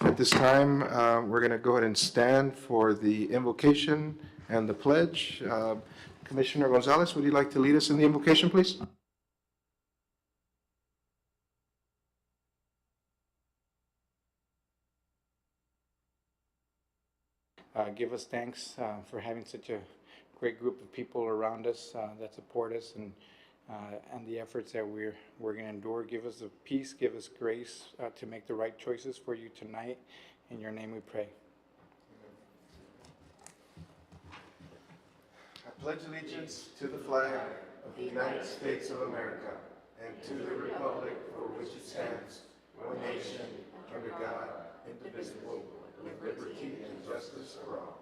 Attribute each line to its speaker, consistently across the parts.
Speaker 1: At this time, we're going to go ahead and stand for the invocation and the pledge. Commissioner Gonzalez, would you like to lead us in the invocation, please?
Speaker 2: Give us thanks for having such a great group of people around us that support us and the efforts that we're going to endure. Give us a peace, give us grace to make the right choices for you tonight. In your name we pray.
Speaker 1: I pledge allegiance to the flag of the United States of America and to the republic for which it stands, one nation, under God, indivisible, with liberty and justice for all.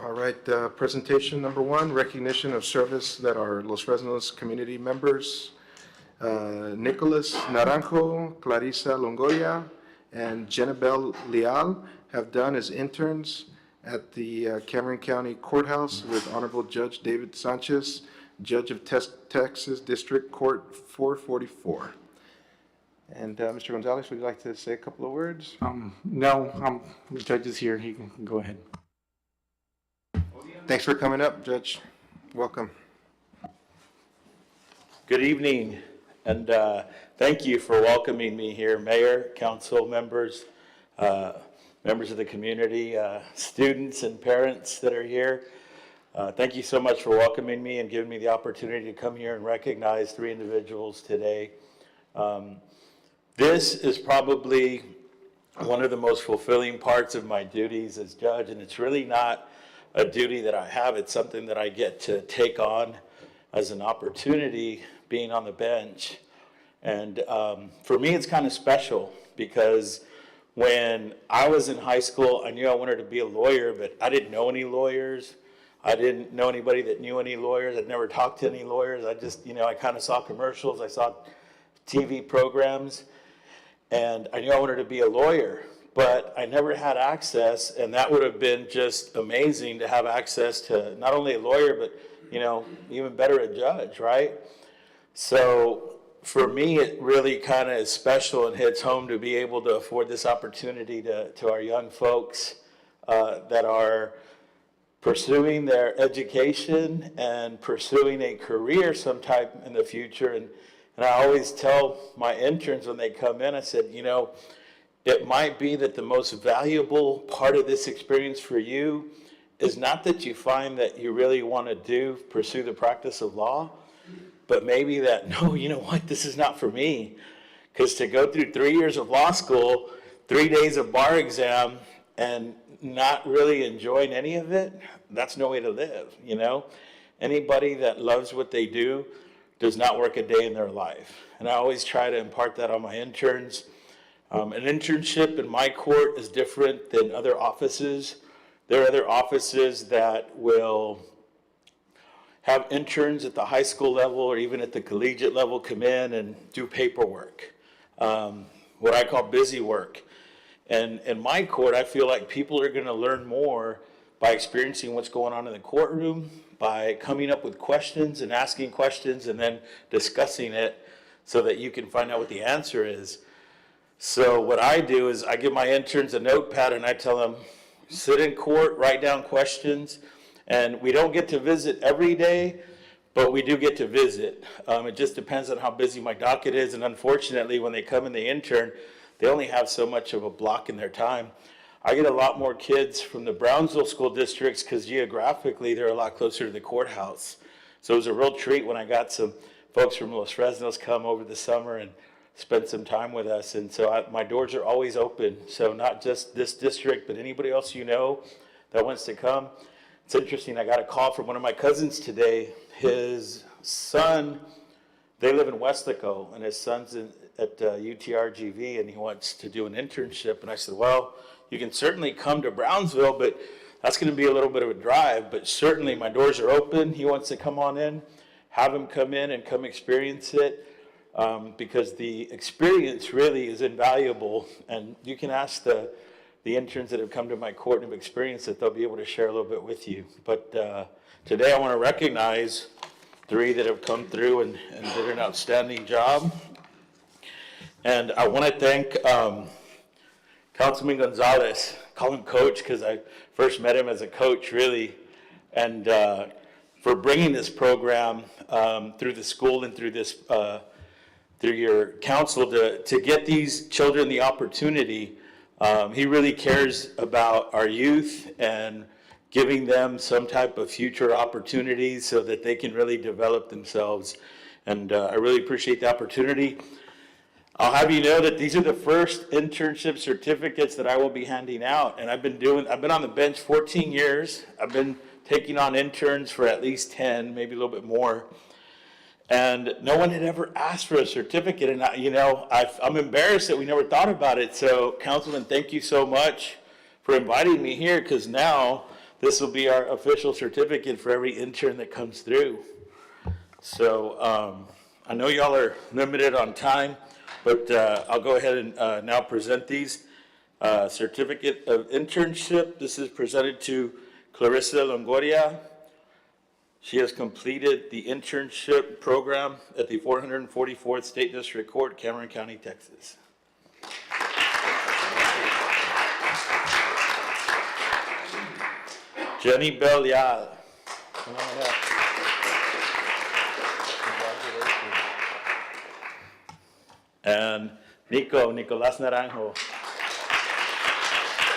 Speaker 1: All right, presentation number one, recognition of service that our Los Fresnos community members, Nicholas Naranjo, Clarissa Longoya, and Jenabel Leal have done as interns at the Cameron County Courthouse with Honorable Judge David Sanchez, Judge of Texas District Court 444. And Mr. Gonzalez, would you like to say a couple of words?
Speaker 2: No, the judge is here. He can go ahead.
Speaker 1: Thanks for coming up, Judge. Welcome.
Speaker 3: Good evening, and thank you for welcoming me here, Mayor, council members, members of the community, students and parents that are here. Thank you so much for welcoming me and giving me the opportunity to come here and recognize 3 individuals today. This is probably one of the most fulfilling parts of my duties as judge, and it's really not a duty that I have. It's something that I get to take on as an opportunity being on the bench. And for me, it's kind of special because when I was in high school, I knew I wanted to be a lawyer, but I didn't know any lawyers. I didn't know anybody that knew any lawyers. I'd never talked to any lawyers. I just, I kind of saw commercials. I saw TV programs, and I knew I wanted to be a lawyer. But I never had access, and that would have been just amazing to have access to not only a lawyer, but, even better, a judge, right? So for me, it really kind of is special and hits home to be able to afford this opportunity to our young folks that are pursuing their education and pursuing a career sometime in the future. And I always tell my interns when they come in, I said, it might be that the most valuable part of this experience for you is not that you find that you really want to pursue the practice of law, but maybe that, no, you know what, this is not for me. Because to go through 3 years of law school, 3 days of bar exam, and not really enjoying any of it, that's no way to live, Anybody that loves what they do does not work a day in their life. And I always try to impart that on my interns. An internship in my court is different than other offices. There are other offices that will have interns at the high school level or even at the collegiate level come in and do paperwork, what I call busy work. And in my court, I feel like people are going to learn more by experiencing what's going on in the courtroom, by coming up with questions and asking questions and then discussing it so that you can find out what the answer is. So what I do is I give my interns a notepad and I tell them, sit in court, write down questions. And we don't get to visit every day, but we do get to visit. It just depends on how busy my docket is. And unfortunately, when they come in the intern, they only have so much of a block in their time. I get a lot more kids from the Brownsville school districts because geographically they're a lot closer to the courthouse. So it was a real treat when I got some folks from Los Fresnos come over the summer and spend some time with us. And so my doors are always open. So not just this district, but anybody else that wants to come. It's interesting, I got a call from one of my cousins today. His son, they live in Westlaco, and his son's at UTRGV, and he wants to do an internship. And I said, well, you can certainly come to Brownsville, but that's going to be a little bit of a drive. But certainly my doors are open. He wants to come on in, have him come in and come experience it. Because the experience really is invaluable, and you can ask the interns that have come to my court and have experienced it, they'll be able to share a little bit with you. But today I want to recognize three that have come through and did an outstanding job. And I want to thank Councilman Gonzalez, call him coach because I first met him as a coach, really, and for bringing this program through the school and through this, through your council to get these children the opportunity. He really cares about our youth and giving them some type of future opportunities so that they can really develop themselves. And I really appreciate the opportunity. I'll have you know that these are the first internship certificates that I will be handing out. And I've been on the bench 14 years. I've been taking on interns for at least 10, maybe a little bit more. And no one had ever asked for a certificate. And I'm embarrassed that we never thought about it. So Councilman, thank you so much for inviting me here, because now this will be our official certificate for every intern that comes through. So I know y'all are limited on time, but I'll go ahead and now present these. Certificate of internship. This is presented to Clarissa Longoria. She has completed the internship program at the 444th State District Court, Cameron County, Texas. Jenny Belial. And Nicolas Naranjo.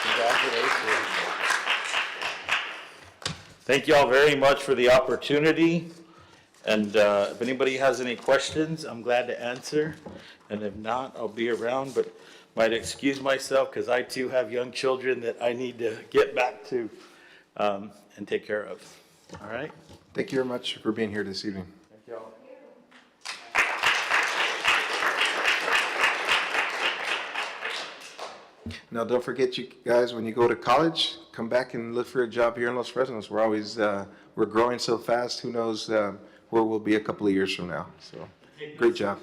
Speaker 3: Congratulations. Thank you all very much for the opportunity. And if anybody has any questions, I'm glad to answer. And if not, I'll be around, but might excuse myself because I too have young children that I need to get back to and take care of. All right?
Speaker 1: Thank you very much for being here this evening.
Speaker 3: Thank you all.
Speaker 1: Now, don't forget, you guys, when you go to college, come back and look for a job here in Los Fresnos. We're always, we're growing so fast, who knows where we'll be a couple of years from now. So, great job.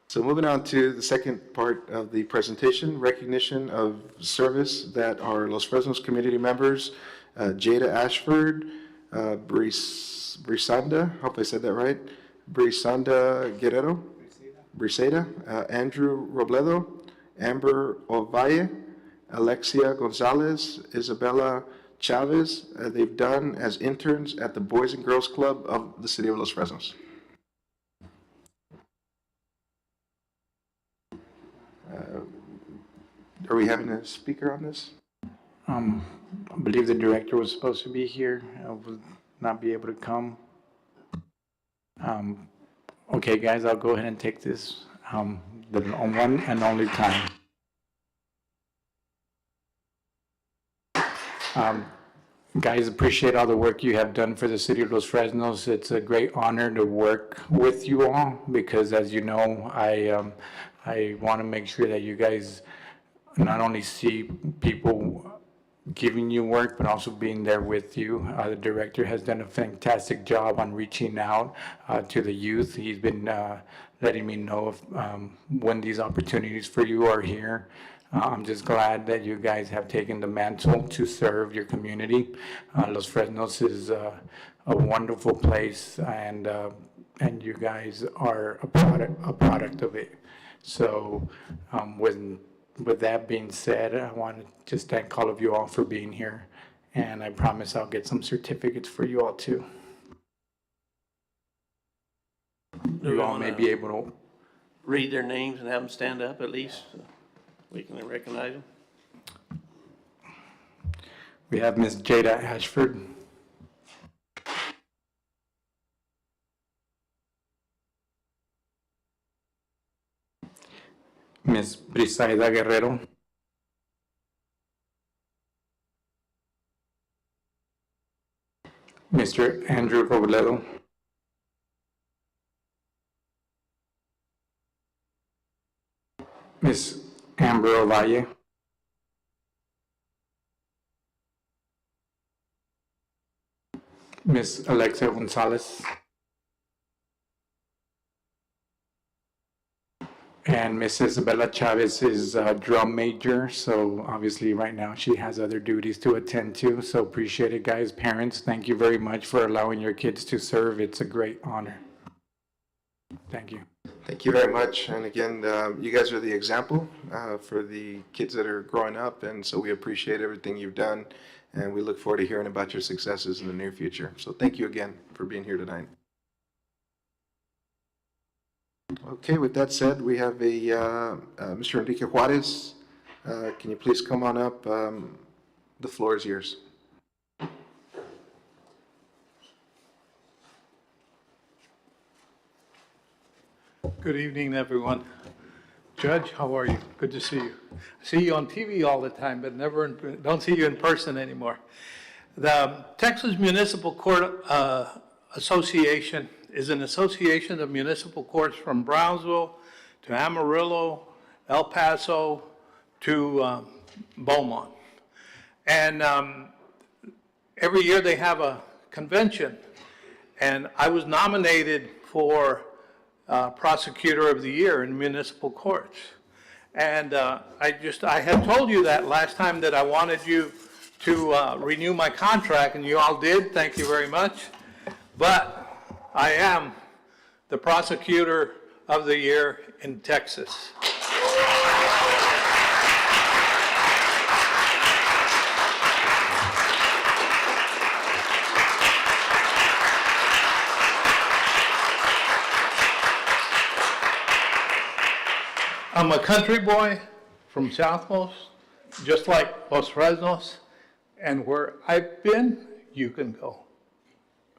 Speaker 1: So moving on to the second part of the presentation, recognition of service that our Los Fresnos community members, Jada Ashford, Brisanda, hope I said that right, Brisanda Guerrero, Briseda, Andrew Robledo, Amber Ovalle, Alexia Gonzalez, Isabella Chavez, they've done as interns at the Boys and Girls Club of the City of Los Fresnos. Are we having a speaker on this?
Speaker 2: I believe the director was supposed to be here, will not be able to come. Okay, guys, I'll go ahead and take this on one and only time. Guys, appreciate all the work you have done for the city of Los Fresnos. It's a great honor to work with you all because, as you know, I want to make sure that you guys not only see people giving you work, but also being there with you. The director has done a fantastic job on reaching out to the youth. He's been letting me know of, when these opportunities for you are here. I'm just glad that you guys have taken the mantle to serve your community. Los Fresnos is a wonderful place, and you guys are a product of it. So with that being said, I want to just thank all of you all for being here, and I promise I'll get some certificates for you all too. You all may be able to
Speaker 4: read their names and have them stand up at least, so we can recognize them.
Speaker 2: We have Ms. Jada Ashford. Ms. Brisaida Guerrero. Mr. Andrew Robledo. Ms. Amber Ovalle. Ms. Alexia Gonzalez. And Miss Isabella Chavez is a drum major, so obviously right now she has other duties to attend to. So appreciate it, guys. Parents, thank you very much for allowing your kids to serve. It's a great honor. Thank you.
Speaker 1: Thank you very much. And again, you guys are the example for the kids that are growing up, and so we appreciate everything you've done, and we look forward to hearing about your successes in the near future. So thank you again for being here tonight. Okay, with that said, we have Mr. Enrique Juarez. Can you please come on up? The floor is yours.
Speaker 5: Good evening, everyone. Judge, how are you? Good to see you. I see you on TV all the time, but don't see you in person anymore. The Texas Municipal Court Association is an association of municipal courts from Brownsville to Amarillo, El Paso to Beaumont. And every year they have a convention. And I was nominated for Prosecutor of the Year in municipal courts. And I had told you that last time that I wanted you to renew my contract, and you all did. Thank you very much. But I am the Prosecutor of the Year in Texas. I'm a country boy from Southmost, just like Los Fresnos, and where I've been, you can go.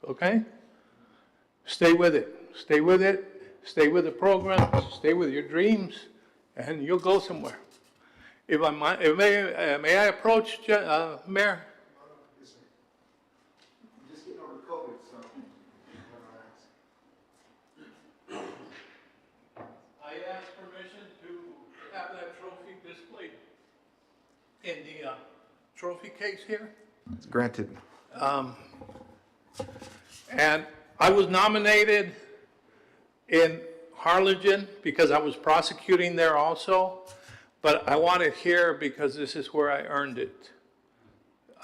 Speaker 5: Okay? Stay with it. Stay with it. Stay with the program. Stay with your dreams, and you'll go somewhere. If may I approach, Mayor?
Speaker 1: Just getting over COVID, so.
Speaker 5: I ask permission to have that trophy displayed in the trophy case here.
Speaker 1: It's granted.
Speaker 5: And I was nominated in Harlingen because I was prosecuting there also, but I want it here because this is where I earned it.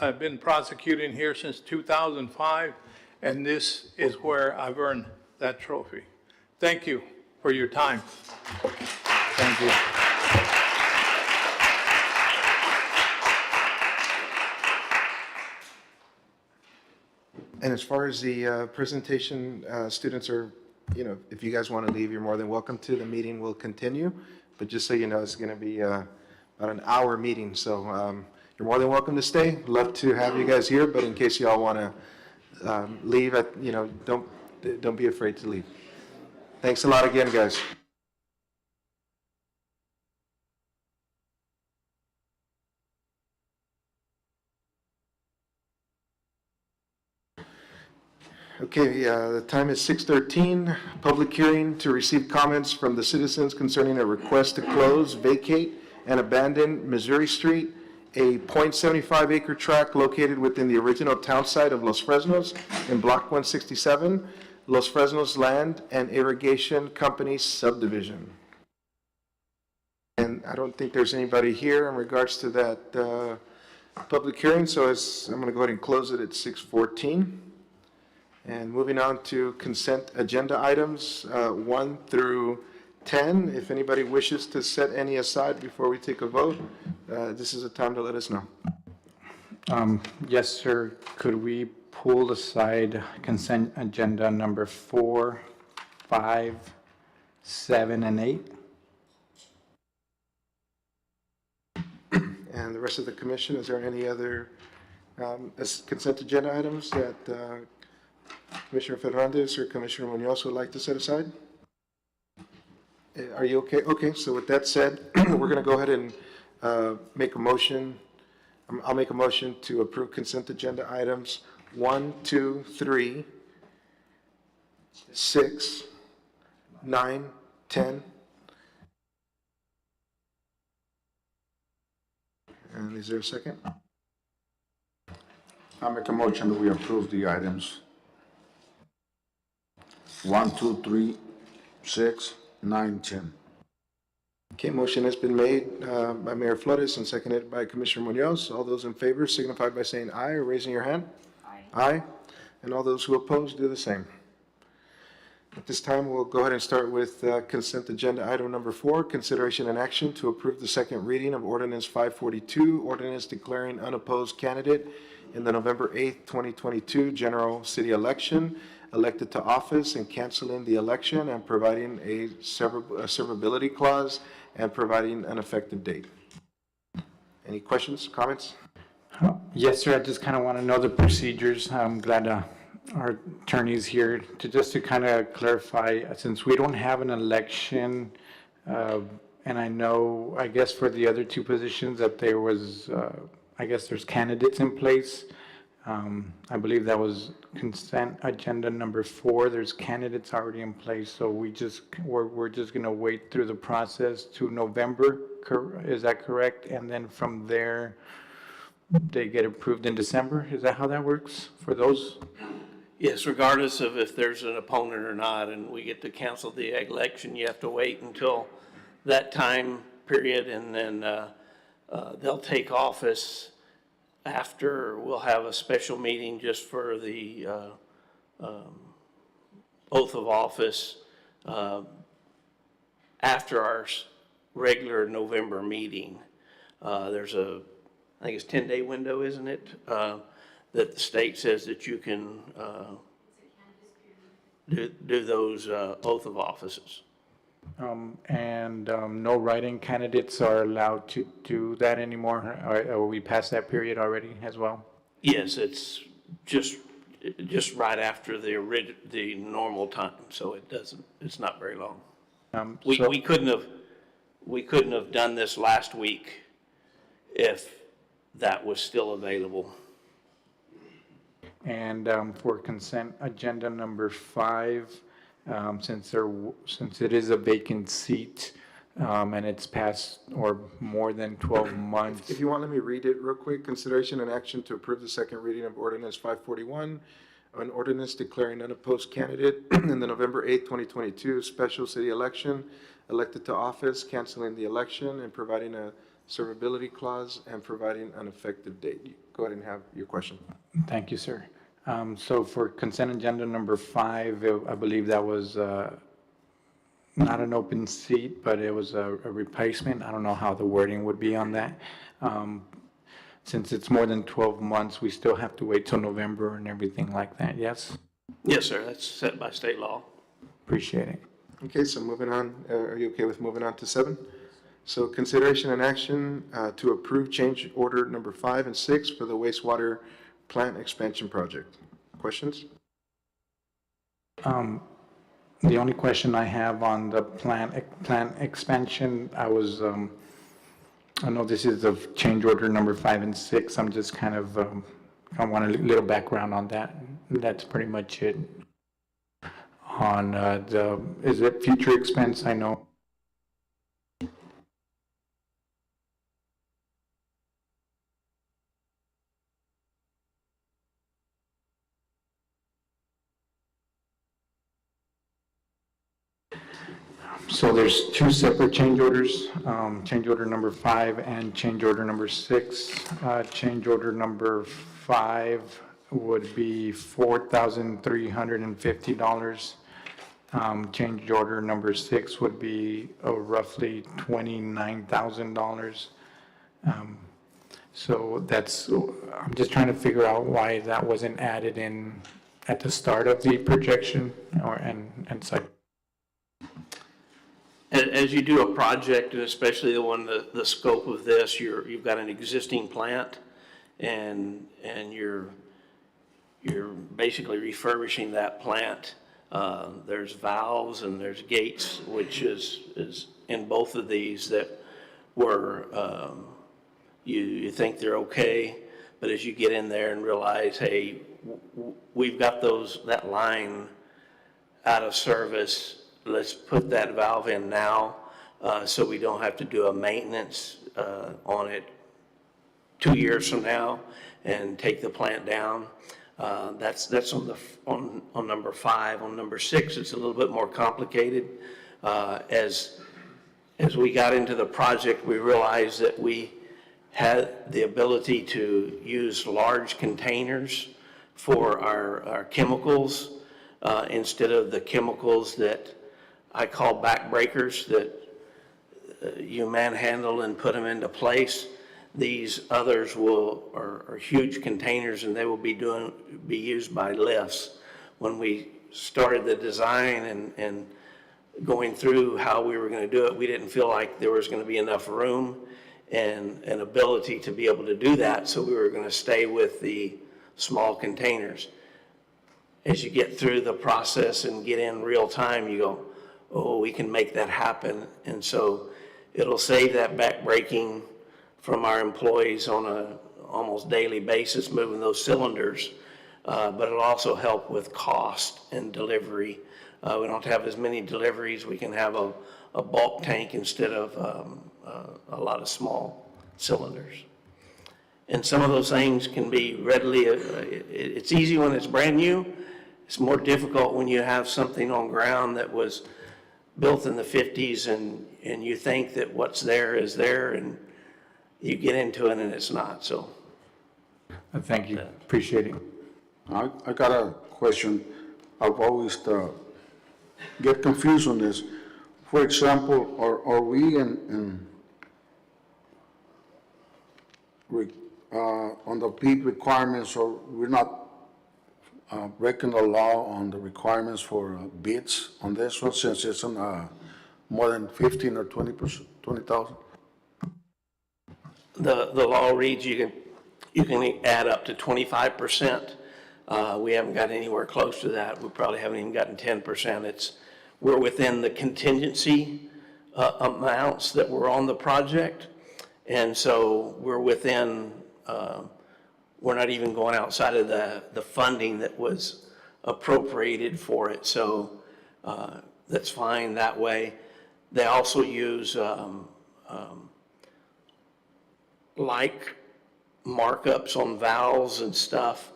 Speaker 5: I've been prosecuting here since 2005, and this is where I've earned that trophy. Thank you for your time.
Speaker 2: Thank you.
Speaker 1: And as far as the presentation, students are, if you guys want to leave, you're more than welcome to. The meeting will continue, but just so you know, it's going to be about an hour meeting, so you're more than welcome to stay. Love to have you guys here, but in case you all want to leave, don't be afraid to leave. Thanks a lot again, guys. Okay, the time is 6:13. Public hearing to receive comments from the citizens concerning a request to close, vacate, and abandon Missouri Street, a .75 acre tract located within the original town site of Los Fresnos in Block 167, Los Fresnos Land and Irrigation Company subdivision. And I don't think there's anybody here in regards to that public hearing, so I'm going to go ahead and close it at 6:14. And moving on to consent agenda items, 1 through 10. If anybody wishes to set any aside before we take a vote, this is a time to let us know.
Speaker 2: Yes, sir. Could we pull aside consent agenda number 4, 5, 7, and 8?
Speaker 1: And the rest of the commission, is there any other consent agenda items that Commissioner Fernandez or Commissioner Munoz would like to set aside? Are you okay? Okay, so with that said, we're going to go ahead and make a motion. I'll make a motion to approve consent agenda items 1, 2, 3, 6, 9, 10. And is there a second?
Speaker 6: I make a motion that we approve the items 1, 2, 3, 6, 9, 10.
Speaker 1: Okay, motion has been made by Mayor Flores and seconded by Commissioner Munoz. All those in favor signify by saying aye or raising your hand. Aye. Aye. And all those who oppose, do the same. At this time, we'll go ahead and start with consent agenda item number 4, consideration and action to approve the second reading of ordinance 542, ordinance declaring unopposed candidate in the November 8th, 2022 general city election, elected to office and canceling the election and providing a severability clause and providing an effective date. Any questions, comments?
Speaker 2: Yes, sir, I just kind of want to know the procedures. I'm glad our attorney's here to just to kind of clarify, since we don't have an election, and I know, I guess for the other two positions that there was, I guess there's candidates in place. I believe that was consent agenda number 4. There's candidates already in place, so we're just going to wait through the process to November. Is that correct? And then from there, they get approved in December? Is that how that works for those?
Speaker 4: Yes, regardless of if there's an opponent or not, and we get to cancel the election, you have to wait until that time period, and then they'll take office after. We'll have a special meeting just for the oath of office after our regular November meeting. There's I think it's 10-day window, isn't it? That the state says that you can do those oath of offices.
Speaker 2: No write-in candidates are allowed to do that anymore? Are we past that period already as well?
Speaker 4: Yes, it's just right after the normal time, so it's not very long. We couldn't have done this last week if that was still available.
Speaker 2: And for consent agenda number 5, since it is a vacant seat, and it's past or more than 12 months.
Speaker 1: If you want, let me read it real quick. Consideration and action to approve the second reading of ordinance 541, an ordinance declaring unopposed candidate in the November 8th, 2022 special city election, elected to office, canceling the election, and providing a servability clause and providing an effective date. Go ahead and have your question.
Speaker 2: Thank you, sir. So for consent agenda number 5, I believe that was not an open seat, but it was a replacement. I don't know how the wording would be on that. Since it's more than 12 months, we still have to wait till November and everything like that, yes?
Speaker 4: Yes, sir, that's set by state law.
Speaker 2: Appreciate it.
Speaker 1: Okay, so moving on, are you okay with moving on to 7? So consideration and action to approve change order number 5 and 6 for the wastewater plant expansion project. Questions?
Speaker 2: The only question I have on the plant expansion, I know this is of change order number 5 and 6. I'm just kind of, I want a little background on that. That's pretty much it. On is it future expense? I know. So there's 2 separate change orders, change order number 5 and change order number 6. Change order number 5 would be $4,350. Change order number 6 would be roughly $29,000. So I'm just trying to figure out why that wasn't added in at the start of the projection and such.
Speaker 4: As you do a project, and especially the scope of this, you've got an existing plant, and you're basically refurbishing that plant. There's valves and there's gates, which is in both of these that were you think they're okay, but as you get in there and realize, hey, we've got that line out of service. Let's put that valve in now so we don't have to do a maintenance on it 2 years from now and take the plant down. That's on number 5. On number 6, it's a little bit more complicated. As as we got into the project, we realized that we had the ability to use large containers for our chemicals, instead of the chemicals that I call backbreakers that you manhandle and put them into place. These others are huge containers, and they will be used by lifts. When we started the design and going through how we were going to do it, we didn't feel like there was going to be enough room and an ability to be able to do that, so we were going to stay with the small containers. As you get through the process and get in real time, you go, oh, we can make that happen. And so it'll save that backbreaking from our employees on a almost daily basis, moving those cylinders, but it'll also help with cost and delivery. We don't have as many deliveries. We can have a bulk tank instead of a lot of small cylinders. And some of those things can be readily, it's easy when it's brand new. It's more difficult when you have something on ground that was built in the 50s and you think that what's there is there, and you get into it and it's not, so.
Speaker 2: Thank you, appreciate it.
Speaker 6: I got a question. I've always get confused on this. For example, are we on the peak requirements, or we're not breaking the law on the requirements for bids on this one, since it's on more than 15 or 20,000?
Speaker 4: The law reads you can add up to 25%. We haven't got anywhere close to that. We probably haven't even gotten 10%. We're within the contingency amounts that were on the project. And so we're within, we're not even going outside of the funding that was appropriated for it. So that's fine that way. They also use like markups on valves and stuff,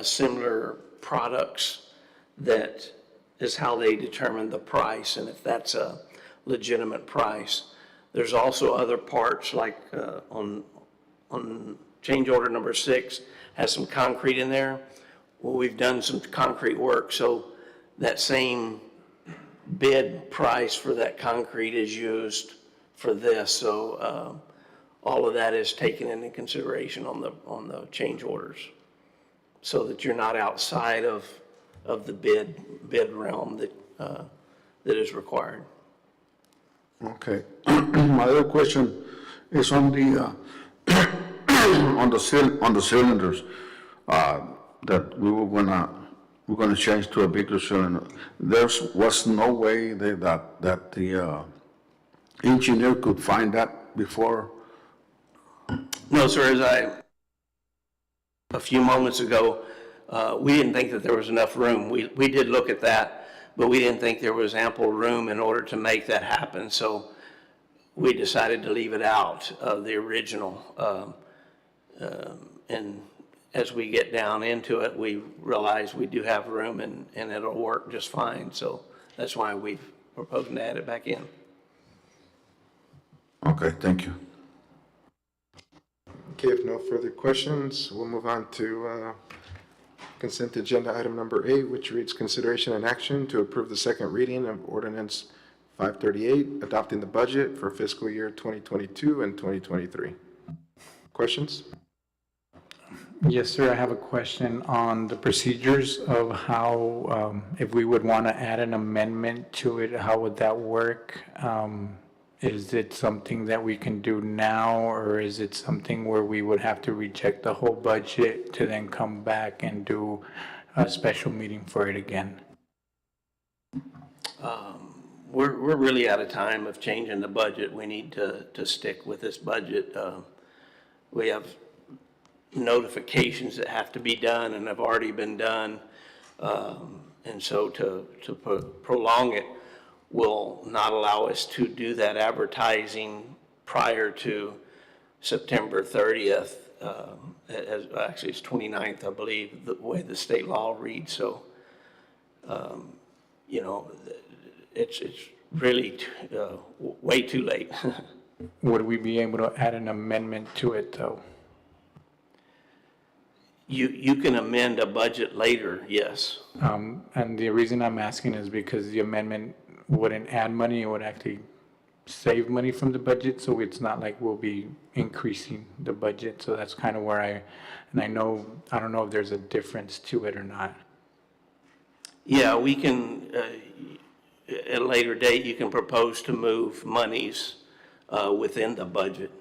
Speaker 4: similar products, that is how they determine the price, and if that's a legitimate price. There's also other parts, like on change order number 6, has some concrete in there. Well, we've done some concrete work, so that same bid price for that concrete is used for this. So all of that is taken into consideration on the change orders, so that you're not outside of the bid realm that is required.
Speaker 6: Okay. My other question is on the on the cylinders that we're gonna change to a bigger cylinder. There was no way that the engineer could find that before.
Speaker 4: No, sir. A few moments ago, we didn't think that there was enough room. We did look at that, but we didn't think there was ample room in order to make that happen. So we decided to leave it out of the original. And as we get down into it, we realize we do have room, and it'll work just fine. So that's why we're proposing to add it back in.
Speaker 6: Okay, thank you.
Speaker 1: Okay, if no further questions, we'll move on to consent agenda item number 8, which reads consideration and action to approve the second reading of ordinance 538, adopting the budget for fiscal year 2022 and 2023. Questions?
Speaker 2: Yes, sir, I have a question on the procedures of how, if we would want to add an amendment to it, how would that work? Is it something that we can do now, or is it something where we would have to reject the whole budget to then come back and do a special meeting for it again?
Speaker 4: We're really out of time of changing the budget. We need to stick with this budget. We have notifications that have to be done and have already been done. And so to prolong it will not allow us to do that advertising prior to September 30th. Actually, it's 29th, I believe, the way the state law reads. So, you know, it's really way too late.
Speaker 2: Would we be able to add an amendment to it, though?
Speaker 4: You can amend a budget later, yes.
Speaker 2: And the reason I'm asking is because the amendment wouldn't add money, it would actually save money from the budget, so it's not like we'll be increasing the budget, so that's kind of where and I don't know if there's a difference to it or not.
Speaker 4: Yeah, we can, at a later date, you can propose to move monies within the budget.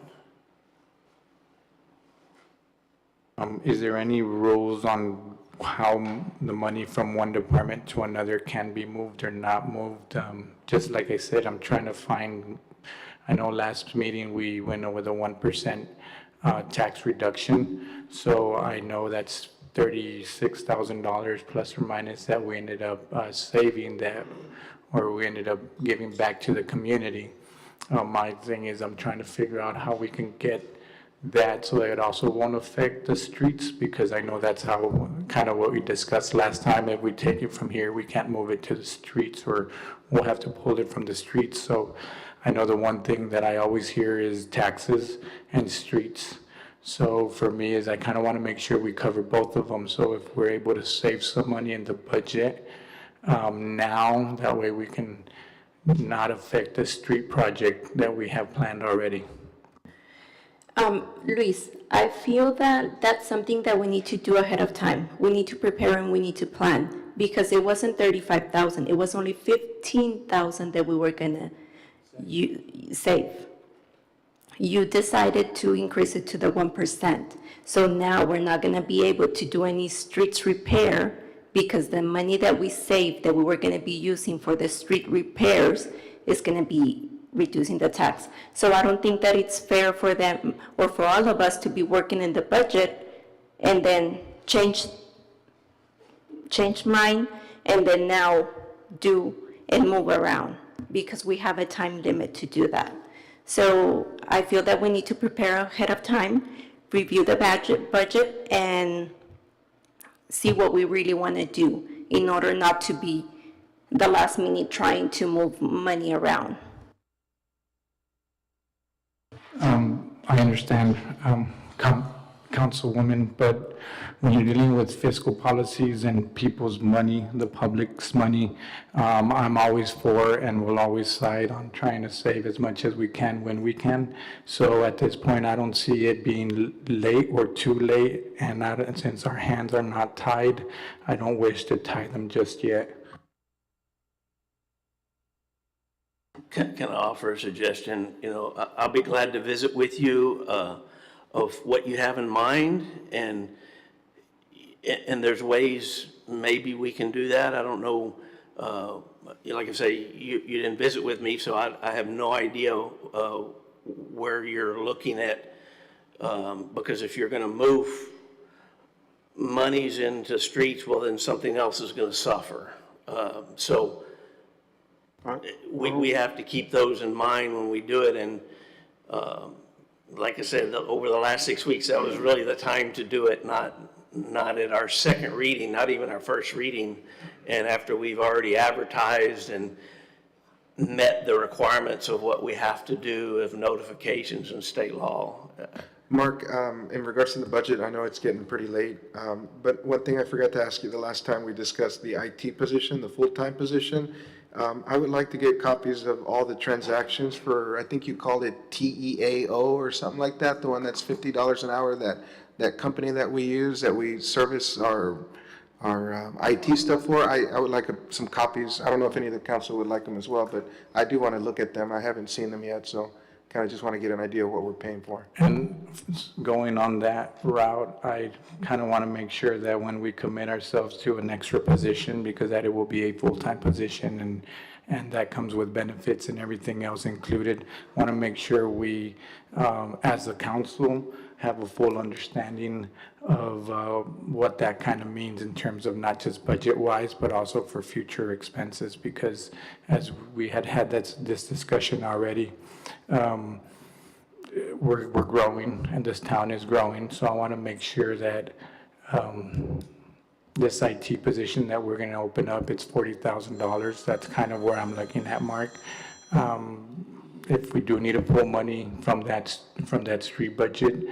Speaker 2: Is there any rules on how the money from one department to another can be moved or not moved? Just like I said, I'm trying to find, I know last meeting we went over the 1% tax reduction. So I know that's $36,000 plus or minus that we ended up saving that, or we ended up giving back to the community. My thing is I'm trying to figure out how we can get that so that it also won't affect the streets, because I know that's how, kind of what we discussed last time. If we take it from here, we can't move it to the streets, or we'll have to pull it from the streets. So I know the one thing that I always hear is taxes and streets. So for me is I kind of want to make sure we cover both of them. So if we're able to save some money in the budget now, that way we can not affect the street project that we have planned already.
Speaker 7: Luis, I feel that that's something that we need to do ahead of time. We need to prepare and we need to plan, because it wasn't 35,000. It was only 15,000 that we were gonna save. You decided to increase it to the 1%. So now we're not gonna be able to do any streets repair, because the money that we saved that we were gonna be using for the street repairs is gonna be reducing the tax. So I don't think that it's fair for them or for all of us to be working in the budget and then change mine and then now do and move around, because we have a time limit to do that. So I feel that we need to prepare ahead of time, review the budget and see what we really want to do in order not to be the last minute trying to move money around.
Speaker 2: I understand, Councilwoman, but when you're dealing with fiscal policies and people's money, the public's money, I'm always for and will always side on trying to save as much as we can when we can. So at this point, I don't see it being late or too late, and since our hands are not tied, I don't wish to tie them just yet.
Speaker 4: Can I offer a suggestion? I'll be glad to visit with you of what you have in mind, and there's ways maybe we can do that. I don't know. Like I say, you didn't visit with me, so I have no idea where you're looking at, because if you're going to move monies into streets, well, then something else is going to suffer. So we have to keep those in mind when we do it. And like I said, over the last 6 weeks, that was really the time to do it, not at our second reading, not even our first reading, and after we've already advertised and met the requirements of what we have to do of notifications and state law.
Speaker 1: Mark, in regards to the budget, I know it's getting pretty late, but one thing I forgot to ask you the last time we discussed the IT position, the full-time position. I would like to get copies of all the transactions for, I think you called it TEAO or something like that, the one that's $50 an hour, that company that we use, that we service our IT stuff for. I would like some copies. I don't know if any of the council would like them as well, but I do want to look at them. I haven't seen them yet, so kind of just want to get an idea of what we're paying for.
Speaker 2: And going on that route, I kind of want to make sure that when we commit ourselves to an extra position, because that it will be a full-time position and that comes with benefits and everything else included, want to make sure we, as a council, have a full understanding of what that kind of means in terms of not just budget-wise, but also for future expenses, because as we had this discussion already, we're growing and this town is growing, so I want to make sure that this IT position that we're gonna open up, it's $40,000. That's kind of where I'm looking at, Mark. If we do need to pull money from that street budget,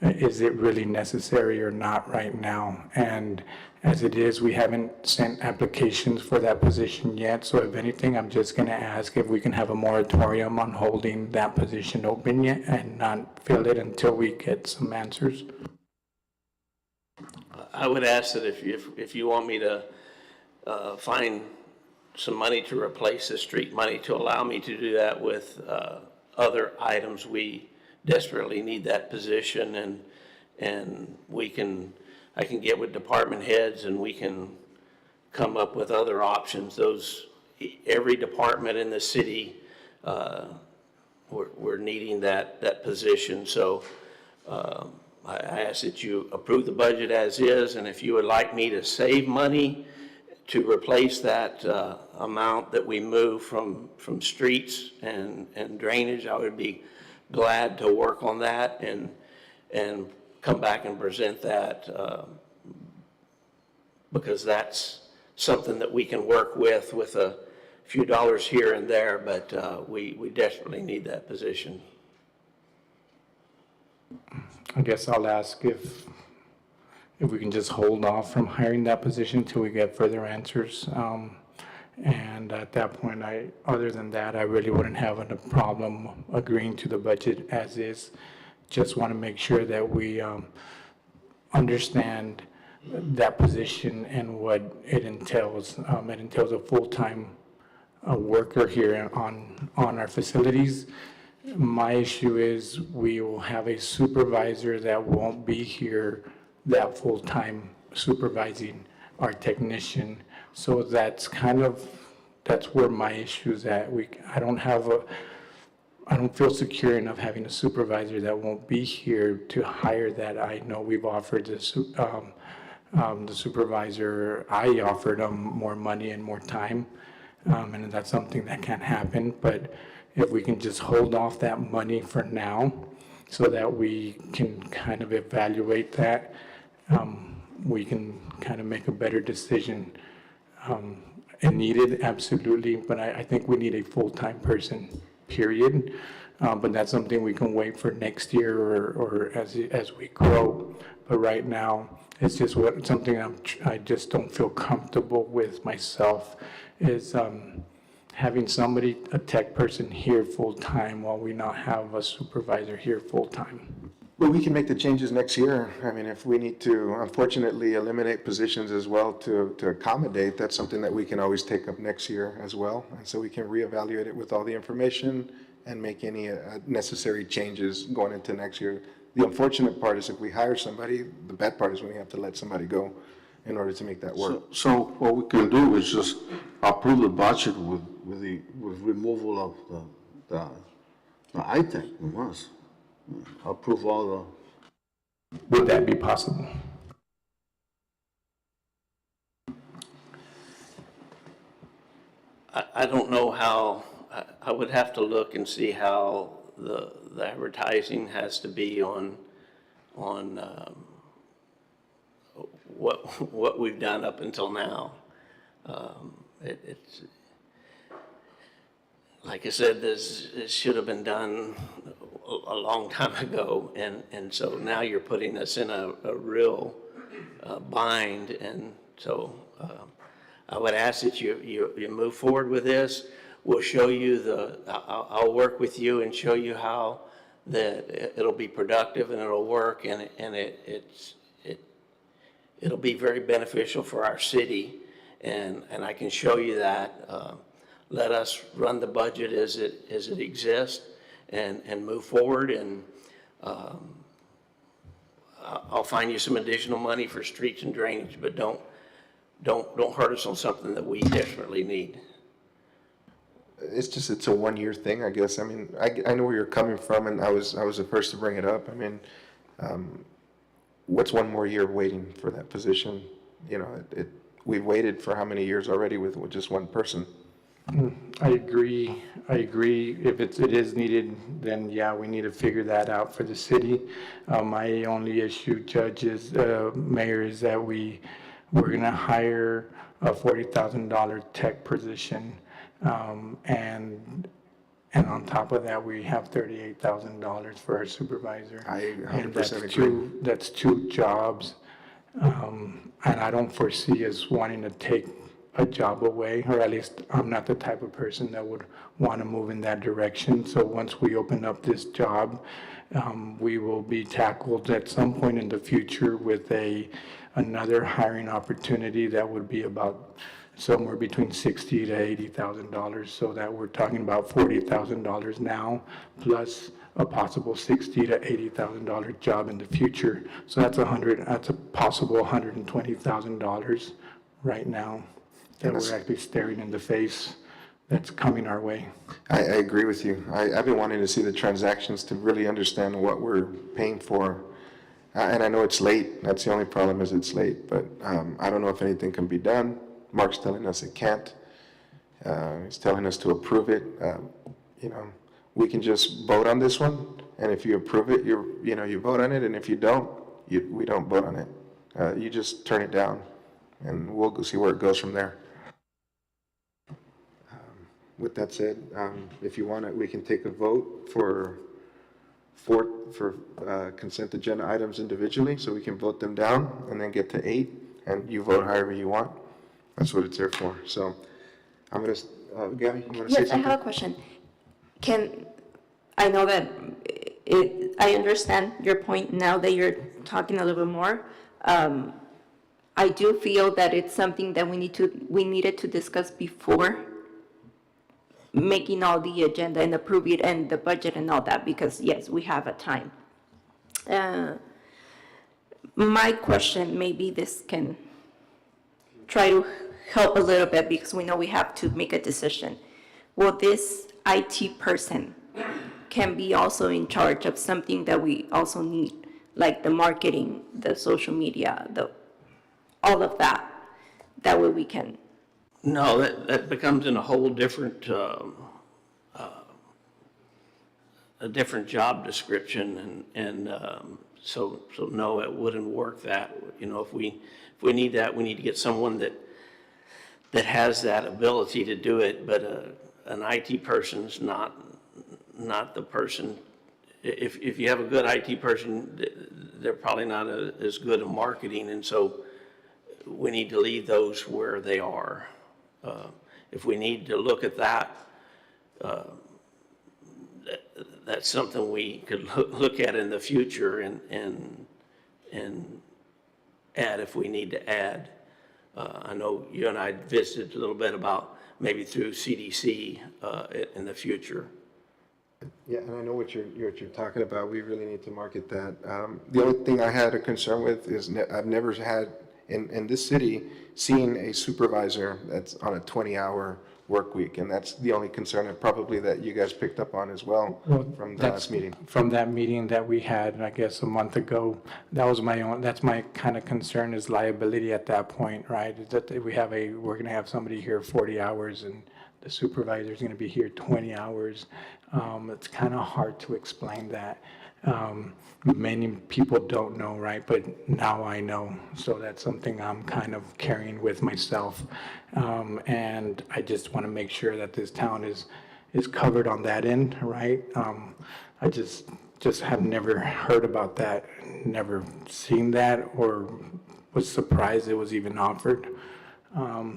Speaker 2: is it really necessary or not right now? And as it is, we haven't sent applications for that position yet, so if anything, I'm just gonna ask if we can have a moratorium on holding that position open yet and not fill it until we get some answers.
Speaker 4: I would ask that if you want me to find some money to replace the street money, to allow me to do that with other items, we desperately need that position, and I can get with department heads and we can come up with other options. Every department in the city, we're needing that position. So I ask that you approve the budget as is, and if you would like me to save money to replace that amount that we move from streets and drainage, I would be glad to work on that and come back and present that, because that's something that we can work with a few dollars here and there, but we desperately need that position.
Speaker 2: I guess I'll ask if we can just hold off from hiring that position till we get further answers. And at that point, other than that, I really wouldn't have a problem agreeing to the budget as is. Just want to make sure that we understand that position and what it entails. It entails a full-time worker here on our facilities. My issue is we will have a supervisor that won't be here that full-time supervising our technician. So that's where my issue is at. I don't feel secure enough having a supervisor that won't be here to hire that. I know we've offered the supervisor, I offered him more money and more time, and that's something that can't happen. But if we can just hold off that money for now so that we can kind of evaluate that, we can kind of make a better decision. And needed, absolutely, but I think we need a full-time person, period. But that's something we can wait for next year or as we grow. But right now, it's just something I just don't feel comfortable with myself, is having somebody, a tech person here full-time while we not have a supervisor here full-time.
Speaker 1: Well, we can make the changes next year. I mean, if we need to, unfortunately, eliminate positions as well to accommodate, that's something that we can always take up next year as well. And so we can reevaluate it with all the information and make any necessary changes going into next year. The unfortunate part is if we hire somebody, the bad part is when we have to let somebody go in order to make that work.
Speaker 6: So what we can do is just approve the budget with removal of the ITEC once. Approve all
Speaker 2: Would that be possible?
Speaker 4: I don't know how, I would have to look and see how the advertising has to be on what we've done up until now. It's like I said, this should have been done a long time ago, and so now you're putting us in a real bind, and so I would ask that you move forward with this. We'll show you I'll work with you and show you how that it'll be productive and it'll work, and it'll be very beneficial for our city, and I can show you that. Let us run the budget as it exists and move forward, and I'll find you some additional money for streets and drainage, but don't hurt us on something that we desperately need.
Speaker 1: It's a one-year thing, I guess. I mean, I know where you're coming from, and I was the first to bring it up. I mean, what's one more year waiting for that position? You know, we've waited for how many years already with just one person?
Speaker 2: I agree. If it is needed, then yeah, we need to figure that out for the city. My only issue, Judge, Mayor, is that we We're gonna hire a $40,000 tech position, and on top of that, we have $38,000 for our supervisor.
Speaker 1: I
Speaker 2: And
Speaker 1: 100% agree.
Speaker 2: that's two jobs. And I don't foresee us wanting to take a job away, or at least I'm not the type of person that would want to move in that direction. So once we open up this job, we will be tackled at some point in the future with another hiring opportunity that would be about somewhere between $60,000 to $80,000. So that we're talking about $40,000 now, plus a possible $60,000 to $80,000 job in the future. So that's a possible $120,000 right now that we're actually staring in the face that's coming our way.
Speaker 1: I agree with you. I've been wanting to see the transactions to really understand what we're paying for. And I know it's late. That's the only problem, is it's late. But I don't know if anything can be done. Mark's telling us it can't. He's telling us to approve it. We can just vote on this one, and if you approve it, you vote on it, and if you don't, we don't vote on it. You just turn it down, and we'll go see where it goes from there. With that said, if you want it, we can take a vote for consent agenda items individually, so we can vote them down, and then get to 8, and you vote however you want. That's what it's there for. So I'm going to, Gabby, you want to say
Speaker 7: Yes, I
Speaker 1: something?
Speaker 7: have a question. I know that I understand your point now that you're talking a little bit more. I do feel that it's something that we needed to discuss before making all the agenda and approve it and the budget and all that, because yes, we have a time. My question, maybe this can try to help a little bit, because we know we have to make a decision. Will this IT person can be also in charge of something that we also need, like the marketing, the social media, all of that? That way we can.
Speaker 4: No, that becomes in a whole different, a different job description, and so no, it wouldn't work that. If we need that, we need to get someone that has that ability to do it, but an IT person's not the person. If you have a good IT person, they're probably not as good at marketing, and so we need to leave those where they are. If we need to look at that, that's something we could look at in the future and add if we need to add. I know you and I visited a little bit about maybe through CDC in the future.
Speaker 1: Yeah, and I know what you're talking about. We really need to market that. The only thing I had a concern with is I've never had in this city seen a supervisor that's on a 20-hour work week, and that's the only concern, and probably that you guys picked up on as well from the last meeting.
Speaker 2: From that meeting that we had, I guess, a month ago, that's my kind of concern, is liability at that point, right? Is that we're going to have somebody here 40 hours and the supervisor's going to be here 20 hours. It's kind of hard to explain that. Many people don't know, right? But now I know. So that's something I'm kind of carrying with myself. And I just want to make sure that this town is covered on that end, right? I just have never heard about that, never seen that, or was surprised it was even offered.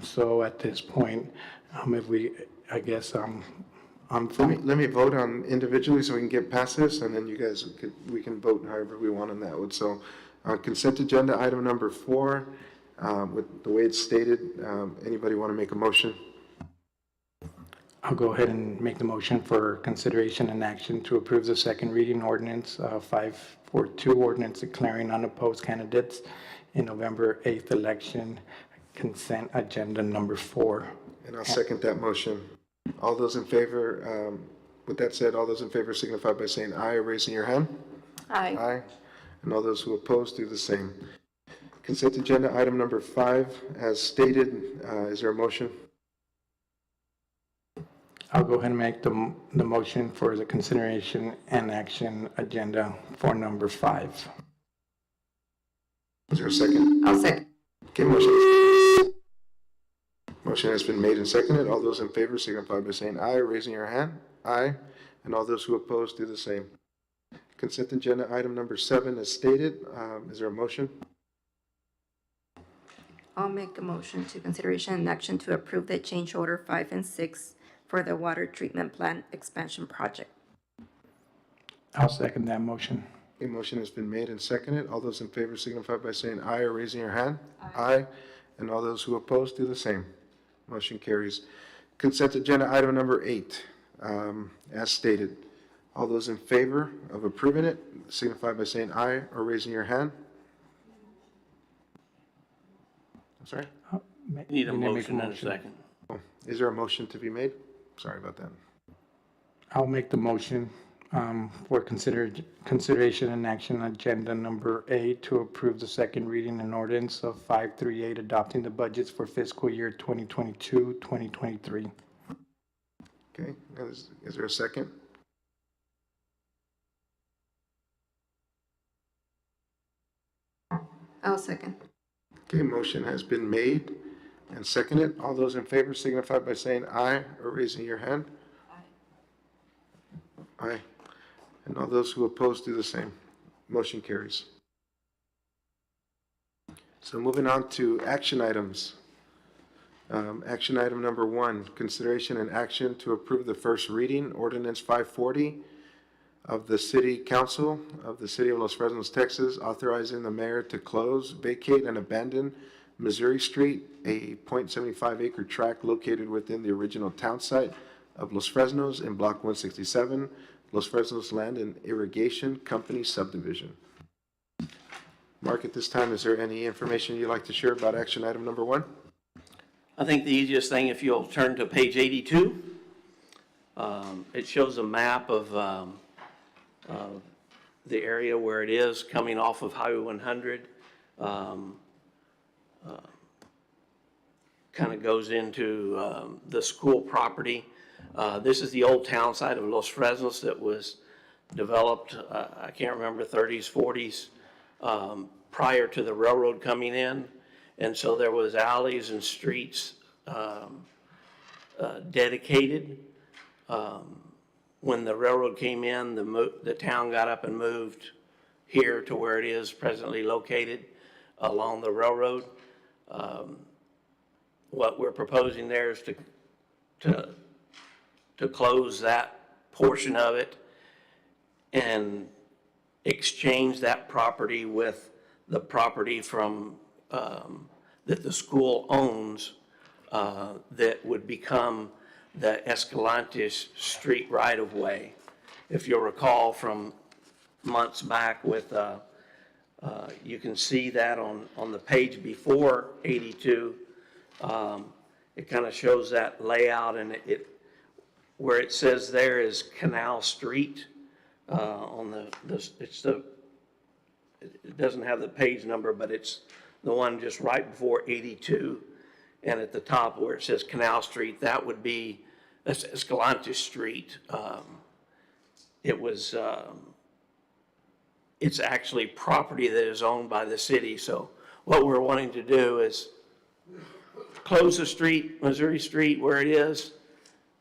Speaker 2: So at this point, I guess I'm fine.
Speaker 1: Let me vote on individually so we can get past this, and then you guys, we can vote however we want on that one. So consent agenda item number 4, with the way it's stated, anybody want to make a motion?
Speaker 2: I'll go ahead and make the motion for consideration and action to approve the second reading ordinance 542, ordinance declaring unopposed candidates in November 8th election, consent agenda number 4.
Speaker 1: And I'll second that motion. All those in favor, with that said, all those in favor signify by saying aye or raising your hand.
Speaker 7: Aye.
Speaker 1: Aye. And all those who oppose do the same. Consent agenda item number 5, as stated, is there a motion?
Speaker 2: I'll go ahead and make the motion for the consideration and action agenda for number 5.
Speaker 1: Is there a second?
Speaker 7: I'll second.
Speaker 1: Okay, motion has been made and seconded. All those in favor signify by saying aye or raising your hand. Aye. And all those who oppose do the same. Consent agenda item number 7 is stated. Is there a motion?
Speaker 7: I'll make a motion to consideration and action to approve the change order 5 and 6 for the water treatment plant expansion project.
Speaker 2: I'll second that motion.
Speaker 1: A motion has been made and seconded. All those in favor signify by saying aye or raising your hand. Aye. And all those who oppose do the same. Motion carries. Consent agenda item number 8, as stated. All those in favor of approving it signify by saying aye or raising your hand. I'm sorry?
Speaker 4: Need a
Speaker 2: You make
Speaker 4: motion and a second.
Speaker 1: Is there a motion to be made? Sorry about that.
Speaker 2: I'll make the motion for consideration and action agenda number 8 to approve the second reading and ordinance of 538 adopting the budgets for fiscal year 2022, 2023.
Speaker 1: Okay, is there a second?
Speaker 7: I'll second.
Speaker 1: Okay, motion has been made and seconded. All those in favor signify by saying aye or raising your hand. Aye. And all those who oppose do the same. Motion carries. So moving on to action items. Action item number 1, consideration and action to approve the first reading, ordinance 540 of the City Council of the City of Los Fresnos, Texas, authorizing the mayor to close, vacate, and abandon Missouri Street, a .75 acre tract located within the original town site of Los Fresnos in Block 167, Los Fresnos Land and Irrigation Company subdivision. Mark, at this time, is there any information you'd like to share about action item number 1?
Speaker 4: I think the easiest thing, if you'll turn to page 82, it shows a map of the area where it is coming off of Highway 100. Kind of goes into the school property. This is the old town site of Los Fresnos that was developed, I can't remember, 30s, 40s, prior to the railroad coming in. And so there was alleys and streets dedicated. When the railroad came in, the town got up and moved here to where it is presently located along the railroad. What we're proposing there is to close that portion of it and exchange that property with the property from that the school owns that would become the Escalantes Street right-of-way. If you'll recall from months back with, you can see that on the page before 82, it kind of shows that layout, and where it says there is Canal Street on it doesn't have the page number, but it's the one just right before 82. And at the top where it says Canal Street, that would be, that's Escalante Street. It's actually property that is owned by the city. So what we're wanting to do is close the street, Missouri Street, where it is.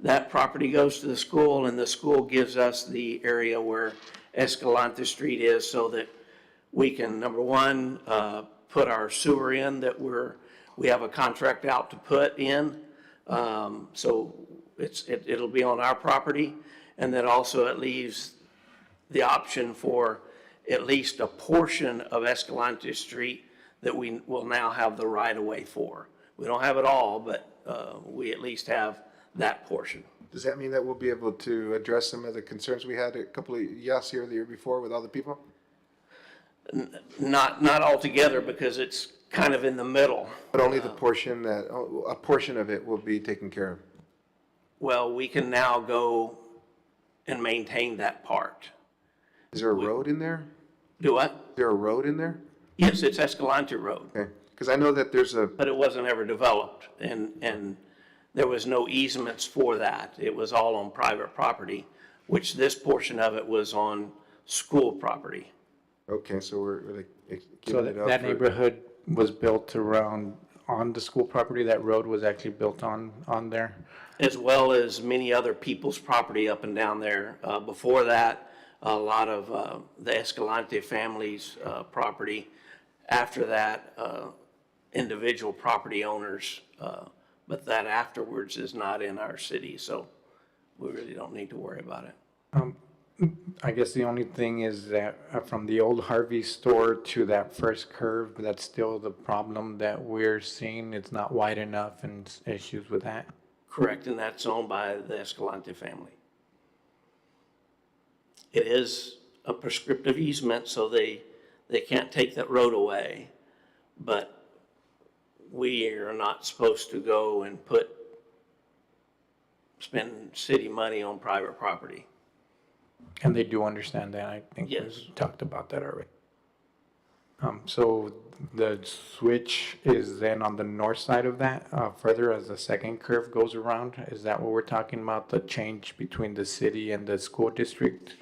Speaker 4: That property goes to the school, and the school gives us the area where Escalante Street is so that we can, number one, put our sewer in that we have a contract out to put in. So it'll be on our property. And then also it leaves the option for at least a portion of Escalante Street that we will now have the right of way for. We don't have it all, but we at least have that portion.
Speaker 1: Does that mean that we'll be able to address some of the concerns we had a couple of years here the year before with all the people?
Speaker 4: Not altogether, because it's kind of in the middle.
Speaker 1: But only the portion a portion of it will be taken care of.
Speaker 4: Well, we can now go and maintain that part.
Speaker 1: Is there a road in there?
Speaker 4: Do what?
Speaker 1: Is there a road in there?
Speaker 4: Yes, it's Escalante Road,
Speaker 1: Okay, because I know that there's a,
Speaker 4: but it wasn't ever developed, and there was no easements for that. It was all on private property, which this portion of it was on school property.
Speaker 1: okay, so we're like
Speaker 2: So
Speaker 1: giving it up
Speaker 2: that
Speaker 1: for-
Speaker 2: neighborhood was built around, on the school property, that road was actually built on there?
Speaker 4: As well as many other people's property up and down there. Before that, a lot of the Escalante family's property. After that, individual property owners, but that afterwards is not in our city, so we really don't need to worry about it.
Speaker 2: I guess the only thing is that from the old Harvey store to that first curve, that's still the problem that we're seeing. It's not wide enough and issues with that.
Speaker 4: Correct, and that's owned by the Escalante family. It is a prescriptive easement, so they can't take that road away, but we are not supposed to go and spend city money on private property.
Speaker 2: And they do understand that. I think
Speaker 4: Yes.
Speaker 2: we talked about that already. So the switch is then on the north side of that, further as the second curve goes around? Is that what we're talking about, the change between the city and the school district?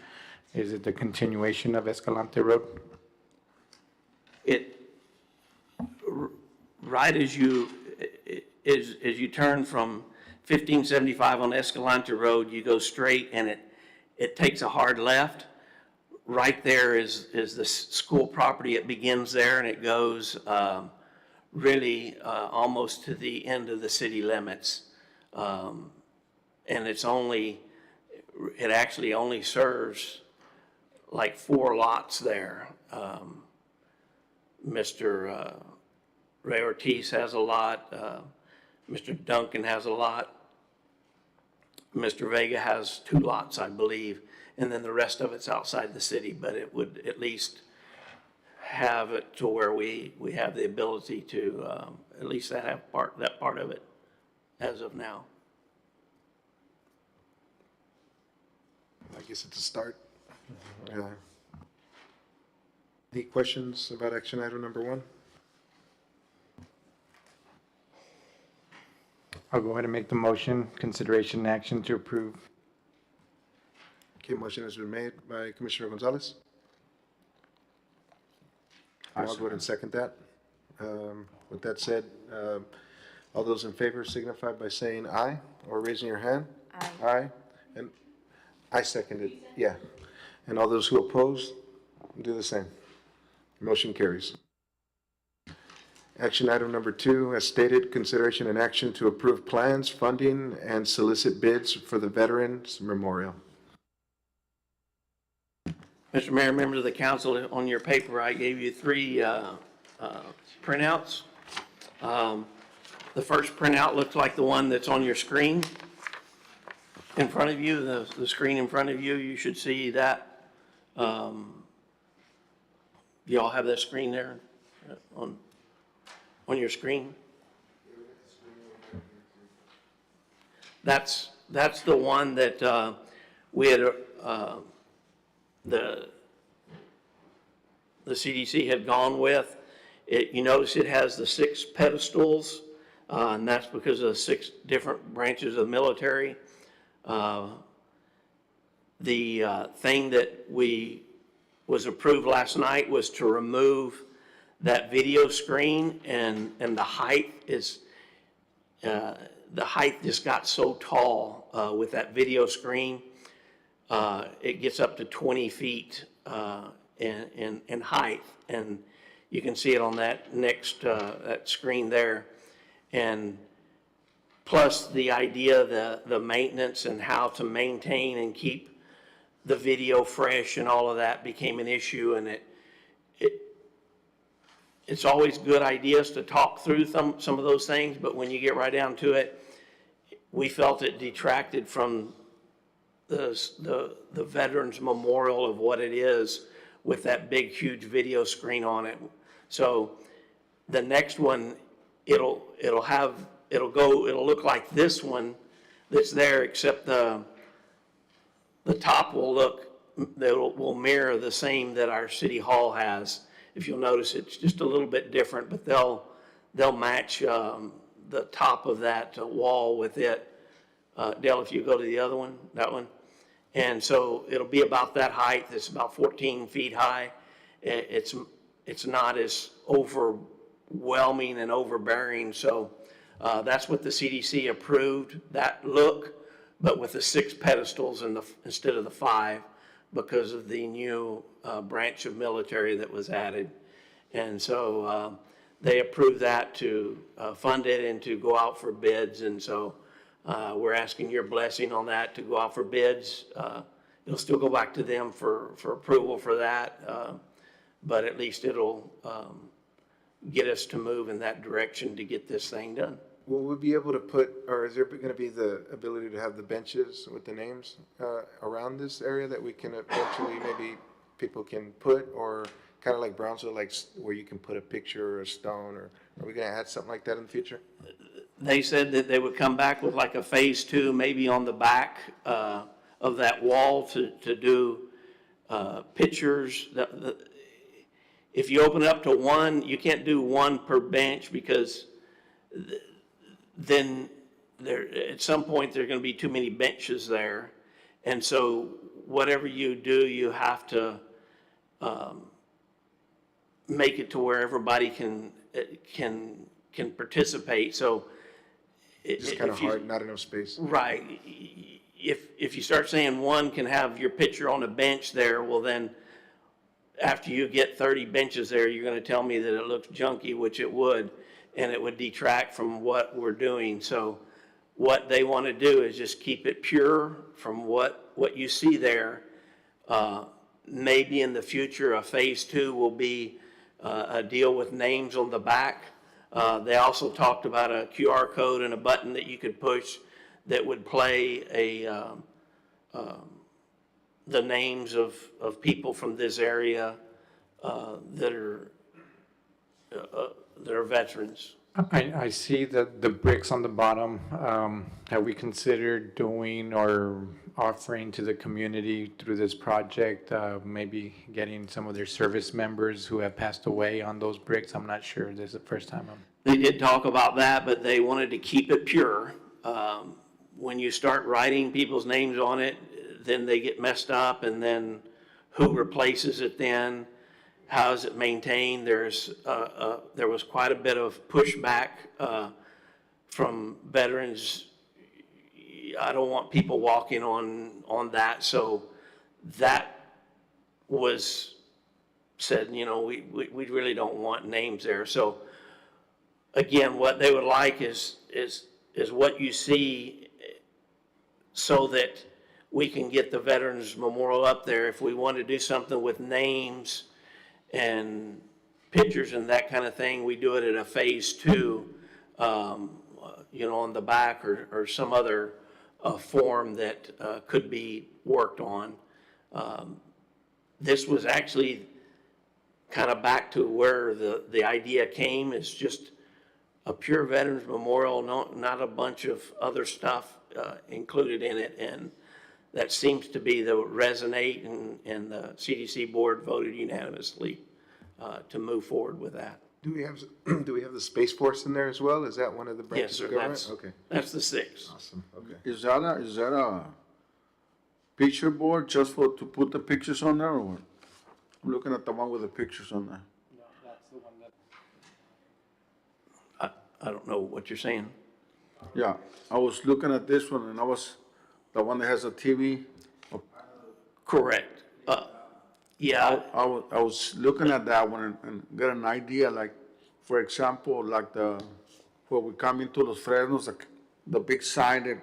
Speaker 2: Is it the continuation of Escalante Road?
Speaker 4: Right as you turn from 1575 on Escalante Road, you go straight and it takes a hard left. Right there is the school property. It begins there and it goes really almost to the end of the city limits. And it actually only serves like 4 lots there. Mr. Ray Ortiz has a lot. Mr. Duncan has a lot. Mr. Vega has 2 lots, I believe, and then the rest of it's outside the city, but it would at least have it to where we have the ability to at least have that part of it as of now.
Speaker 1: I guess it's a start. Any questions about action item number 1?
Speaker 2: I'll go ahead and make the motion, consideration and action to approve.
Speaker 1: Okay, motion has been made by Commissioner Gonzalez. I'll go ahead and second that. With that said, all those in favor signify by saying aye or raising your hand. Aye. Aye. And I second it, yeah. And all those who oppose, do the same. Motion carries. Action item number 2, as stated, consideration and action to approve plans, funding, and solicit bids for the Veterans Memorial.
Speaker 4: Mr. Mayor, members of the council, on your paper, I gave you 3 printouts. The first printout looks like the one that's on your screen in front of you, the screen in front of you. You should see that. You all have that screen there on your screen? That's the one that we had, the CDC had gone with. You notice it has the 6 pedestals, and that's because of the 6 different branches of the military. The thing that was approved last night was to remove that video screen, and the height just got so tall with that video screen. It gets up to 20 feet in height, and you can see it on that next that screen there. And plus the idea, the maintenance and how to maintain and keep the video fresh and all of that became an issue, and it's always good ideas to talk through some of those things, but when you get right down to it, we felt it detracted from the Veterans Memorial of what it is with that big, huge video screen on it. So the next one, it'll look like this one that's there, except the top will mirror the same that our city hall has. If you'll notice, it's just a little bit different, but they'll match the top of that wall with it. Dale, if you go to the other one, that one. And so it'll be about that height. It's about 14 feet high. It's not as whelming and overbearing. So that's what the CDC approved, that look, but with the 6 pedestals instead of the 5, because of the new branch of military that was added. And so they approved that to fund it and to go out for bids. And so we're asking your blessing on that to go out for bids. It'll still go back to them for approval for that, but at least it'll get us to move in that direction to get this thing done.
Speaker 1: Will we be able to put, or is there going to be the ability to have the benches with the names around this area that we can eventually, maybe people can put, or kind of like Brownsville, like where you can put a picture or a stone, or are we going to add something like that in the future?
Speaker 4: They said that they would come back with like a phase 2, maybe on the back of that wall to do pictures. If you open it up to 1, you can't do 1 per bench, because then at some point there are going to be too many benches there. And so whatever you do, you have to make it to where everybody can participate. So
Speaker 1: It's kind of hard, not enough space.
Speaker 4: right, if you start saying 1 can have your picture on a bench there, well then, after you get 30 benches there, you're going to tell me that it looks junky, which it would, and it would detract from what we're doing. So what they want to do is just keep it pure from what you see there. Maybe in the future, a phase 2 will be a deal with names on the back. They also talked about a QR code and a button that you could push that would play the names of people from this area that are veterans.
Speaker 2: I see that the bricks on the bottom, have we considered doing or offering to the community through this project, maybe getting some of their service members who have passed away on those bricks? I'm not sure. This is the first time
Speaker 4: They did talk about that, but they wanted to keep it pure. When you start writing people's names on it, then they get messed up, and then who replaces it then? How is it maintained? There was quite a bit of pushback from veterans. I don't want people walking on that, so that was said, we really don't want names there. So again, what they would like is what you see, so that we can get the Veterans Memorial up there. If we want to do something with names and pictures and that kind of thing, we do it at a phase 2, on the back, or some other form that could be worked on. This was actually kind of back to where the idea came, is just a pure Veterans Memorial, not a bunch of other stuff included in it, and that seems to be the resonate, and the CDC board voted unanimously to move forward with that.
Speaker 1: Do we have the Space Force in there as well? Is that one of the
Speaker 4: Yes,
Speaker 1: branches
Speaker 4: sir,
Speaker 1: of government? Okay,
Speaker 4: that's the 6.
Speaker 1: awesome, okay.
Speaker 6: Is that a picture board just to put the pictures on there, or what? I'm looking at the one with the pictures on there.
Speaker 4: I don't know what you're saying.
Speaker 6: Yeah, I was looking at this one, and the one that has a TV.
Speaker 4: Correct. Yeah,
Speaker 6: I was looking at that one and get an idea, like, for example, like where we come into Los Fresnos, the big sign that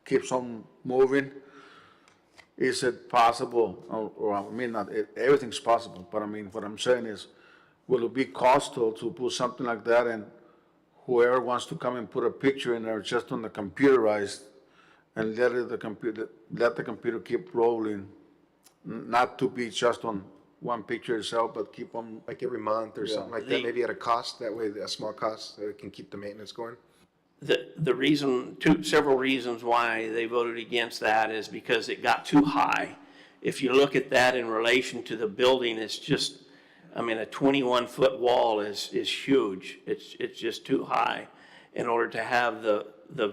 Speaker 6: keeps on moving. Is it possible, or I mean, not, everything's possible, but I mean, what I'm saying is, will it be costly to put something like that, and whoever wants to come and put a picture in there just on the computerized, and let the computer keep rolling, not to be just on one picture itself, but keep on.
Speaker 1: Like every month or something like that, maybe at a cost, that way, a small cost, so it can keep the maintenance going?
Speaker 4: the reason, several reasons why they voted against that is because it got too high. If you look at that in relation to the building, it's just, a 21-foot wall is huge. It's just too high in order to have the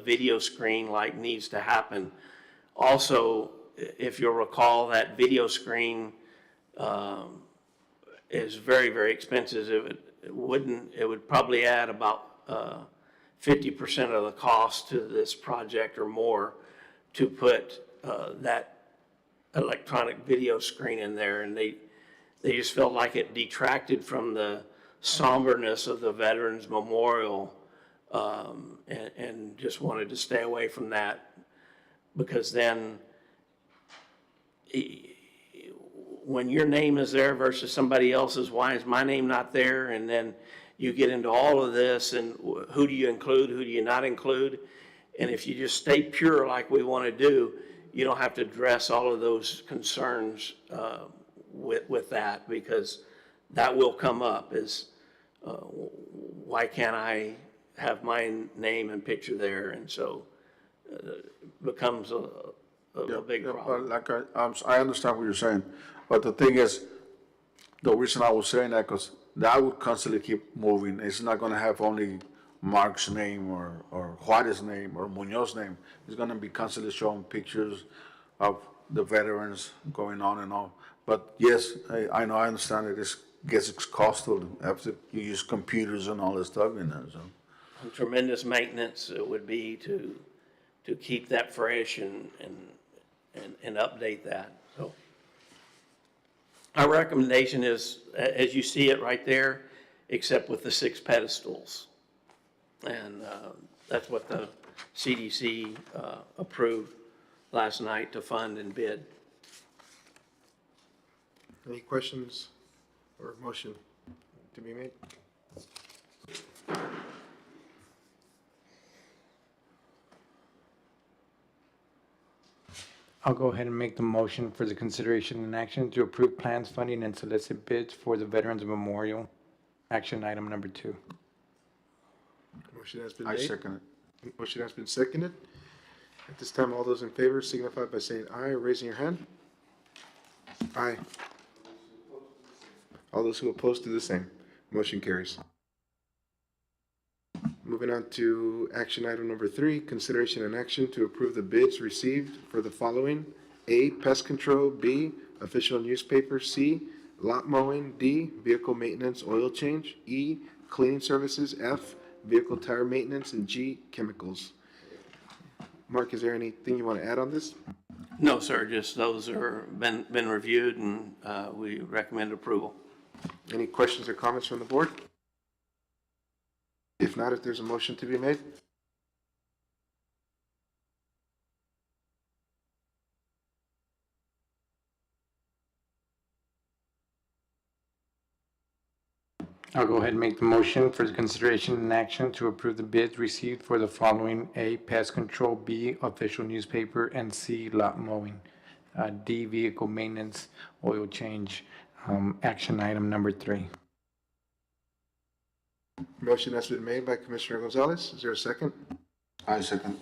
Speaker 4: video screen like needs to happen. Also, if you'll recall, that video screen is very, very expensive. it would probably add about 50% of the cost to this project or more to put that electronic video screen in there, and they just felt like it detracted from the somberness of the Veterans Memorial, and just wanted to stay away from that, because then when your name is there versus somebody else's, why is my name not there? And then you get into all of this, and who do you include, who do you not include? And if you just stay pure like we want to do, you don't have to address all of those concerns with that, because that will come up as, why can't I have my name and picture there? And so it becomes a big
Speaker 6: Yeah,
Speaker 4: problem.
Speaker 6: but like I understand what you're saying, but the thing is, the reason I was saying that, because that would constantly keep moving. It's not gonna have only Mark's name or Juarez's name or Munoz's name. It's gonna be constantly showing pictures of the veterans going on and on. But yes, I know, I understand it gets costly after you use computers and all this stuff in there, so.
Speaker 4: Tremendous maintenance it would be to keep that fresh and update that, so. Our recommendation is, as you see it right there, except with the 6 pedestals. And that's what the CDC approved last night to fund and bid.
Speaker 1: Any questions or motion to be made?
Speaker 2: I'll go ahead and make the motion for the consideration and action to approve plans, funding, and solicit bids for the Veterans Memorial, action item number 2.
Speaker 1: Motion has been
Speaker 6: I
Speaker 1: made.
Speaker 6: second it.
Speaker 1: Motion has been seconded. At this time, all those in favor signify by saying aye or raising your hand. Aye. All those who oppose do the same. Motion carries. Moving on to action item number 3, consideration and action to approve the bids received for the following: A, pest control; B, official newspaper; C, lot mowing; D, vehicle maintenance, oil change; E, cleaning services; F, vehicle tire maintenance; and G, chemicals. Mark, is there anything you want to add on this?
Speaker 4: No, sir, just those are been reviewed, and we recommend approval.
Speaker 1: Any questions or comments from the board? If not, if there's a motion to be made?
Speaker 2: I'll go ahead and make the motion for the consideration and action to approve the bids received for the following: A, pest control; B, official newspaper; and C, lot mowing; D, vehicle maintenance, oil change, action item number 3.
Speaker 1: Motion has been made by Commissioner Gonzalez. Is there a second?
Speaker 6: I second.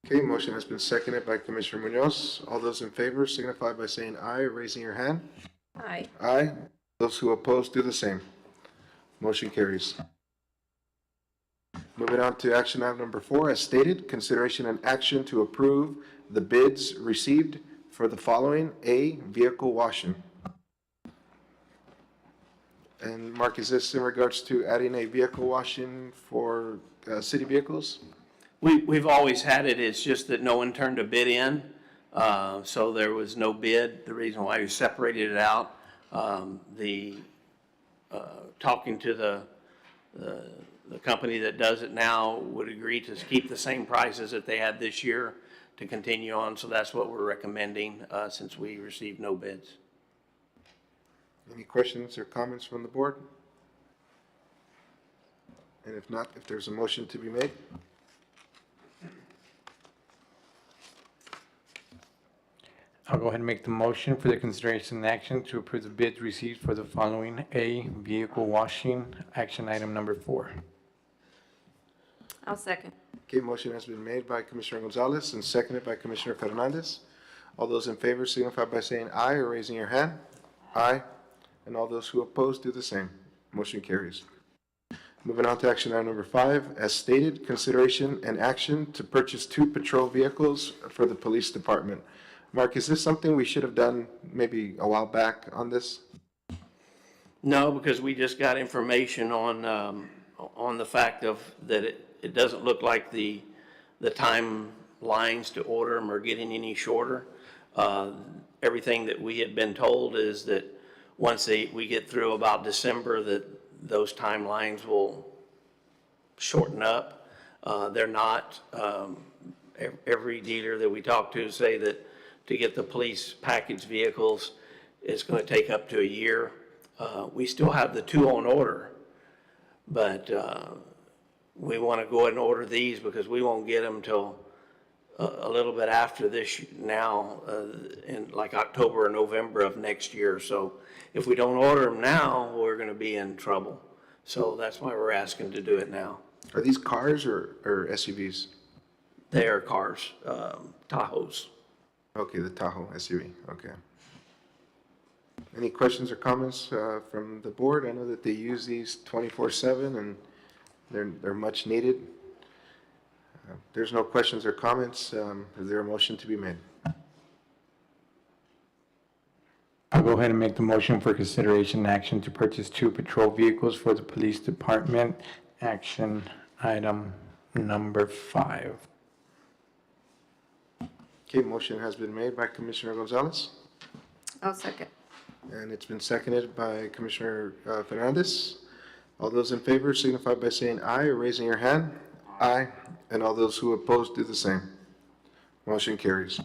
Speaker 1: Okay, motion has been seconded by Commissioner Munoz. All those in favor signify by saying aye or raising your hand.
Speaker 7: Aye.
Speaker 1: Aye. Those who oppose do the same. Motion carries. Moving on to action item number 4, as stated, consideration and action to approve the bids received for the following: A, vehicle washing. And Mark, is this in regards to adding a vehicle washing for city vehicles?
Speaker 4: We've always had it, it's just that no one turned a bid in, so there was no bid. The reason why we separated it out, talking to the company that does it now would agree to keep the same prices that they had this year to continue on, so that's what we're recommending, since we received no bids.
Speaker 1: Any questions or comments from the board? And if not, if there's a motion to be made?
Speaker 2: I'll go ahead and make the motion for the consideration and action to approve the bids received for the following: A, vehicle washing, action item number 4.
Speaker 7: I'll second.
Speaker 1: Okay, motion has been made by Commissioner Gonzalez and seconded by Commissioner Fernandez. All those in favor signify by saying aye or raising your hand. Aye. And all those who oppose do the same. Motion carries. Moving on to action item number 5, as stated, consideration and action to purchase 2 patrol vehicles for the police department. Mark, is this something we should have done maybe a while back on this?
Speaker 4: No, because we just got information on the fact of that it doesn't look like the timelines to order them are getting any shorter. Everything that we had been told is that once we get through about December, that those timelines will shorten up. They're not, every dealer that we talk to say that to get the police package vehicles, it's gonna take up to a year. We still have the 2 on order, but we wanna go ahead and order these because we won't get them till a little bit after this now, in like October or November of next year. So if we don't order them now, we're gonna be in trouble. So that's why we're asking to do it now.
Speaker 1: Are these cars or SUVs?
Speaker 4: They are cars, Tahoes.
Speaker 1: Okay, the Tahoe SUV, okay. Any questions or comments from the board? I know that they use these 24/7 and they're much needed. There's no questions or comments. Is there a motion to be made?
Speaker 2: I'll go ahead and make the motion for consideration and action to purchase 2 patrol vehicles for the police department. Action item number 5.
Speaker 1: Okay, motion has been made by Commissioner Gonzalez,
Speaker 7: I'll second.
Speaker 1: and it's been seconded by Commissioner Fernandez. All those in favor signify by saying aye or raising your hand. Aye. And all those who oppose do the same. Motion carries.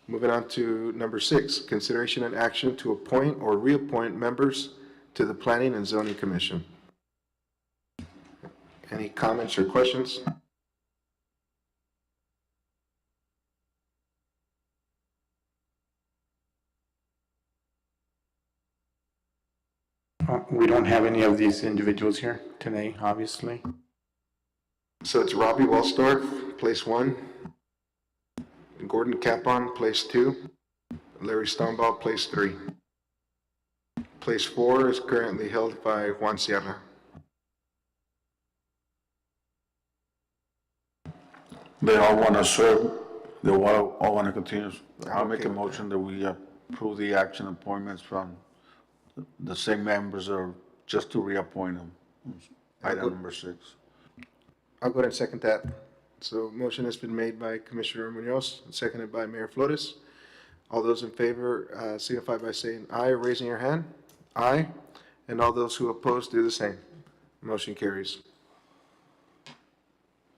Speaker 1: Moving on to number 6, consideration and action to appoint or reappoint members to the Planning and Zoning Commission. Any comments or questions?
Speaker 2: We don't have any of these individuals here today, obviously.
Speaker 1: So it's Robbie Wellstorff, place 1. Gordon Capon, place 2. Larry Stonebaugh, place 3. Place 4 is currently held by Juan Sierra.
Speaker 6: They all want to serve, they all want to continue. I'll make a
Speaker 1: Okay.
Speaker 6: motion that we approve the action appointments from the same members or just to reappoint them. Item number 6.
Speaker 1: I'll go ahead and second that. So motion has been made by Commissioner Munoz, and seconded by Mayor Flores. All those in favor signify by saying aye or raising your hand. Aye. And all those who oppose do the same. Motion carries.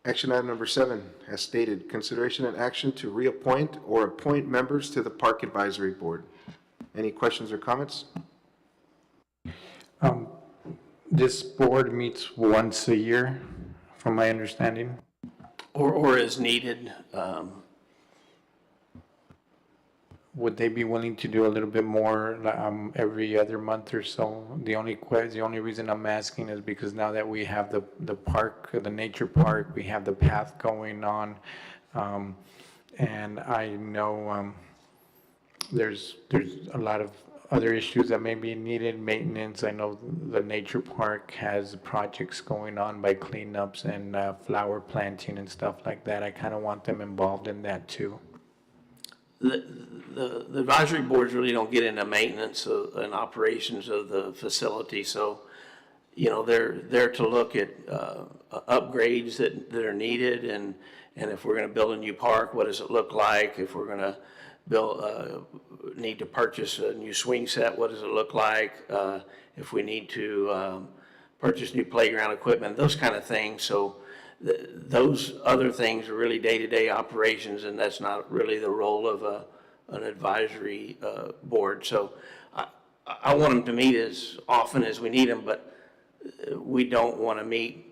Speaker 1: Action item number 7, as stated, consideration and action to reappoint or appoint members to the Park Advisory Board. Any questions or comments?
Speaker 2: This board meets once a year, from my understanding.
Speaker 4: Or as needed.
Speaker 2: Would they be willing to do a little bit more, every other month or so? The only reason I'm asking is because now that we have the park, the nature park, we have the path going on, and I know, there's a lot of other issues that may be needed, maintenance. I know the nature park has projects going on by cleanups and flower planting and stuff like that. I kind of want them involved in that too.
Speaker 4: The advisory boards really don't get into maintenance and operations of the facility, so, you know, they're there to look at upgrades that are needed, and if we're gonna build a new park, what does it look like? If we're gonna need to purchase a new swing set, what does it look like? If we need to purchase new playground equipment, those kind of things. So those other things are really day-to-day operations, and that's not really the role of an advisory board. So I want them to meet as often as we need them, but we don't want to meet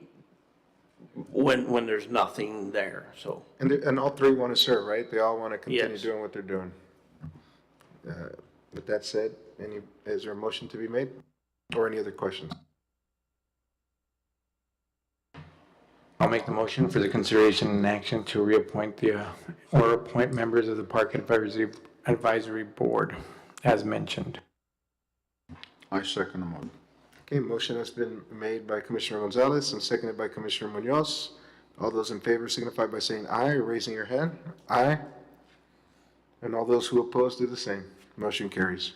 Speaker 4: when there's nothing there, so.
Speaker 1: And all 3 want to serve, right? They all want to continue
Speaker 4: Yes.
Speaker 1: doing what they're doing. With that said, is there a motion to be made? Or any other questions?
Speaker 2: I'll make the motion for the consideration and action to reappoint or appoint members of the Park Advisory Board, as mentioned.
Speaker 6: I second the motion.
Speaker 1: Okay, motion has been made by Commissioner Gonzalez and seconded by Commissioner Munoz. All those in favor signify by saying aye or raising your hand. Aye. And all those who oppose do the same. Motion carries.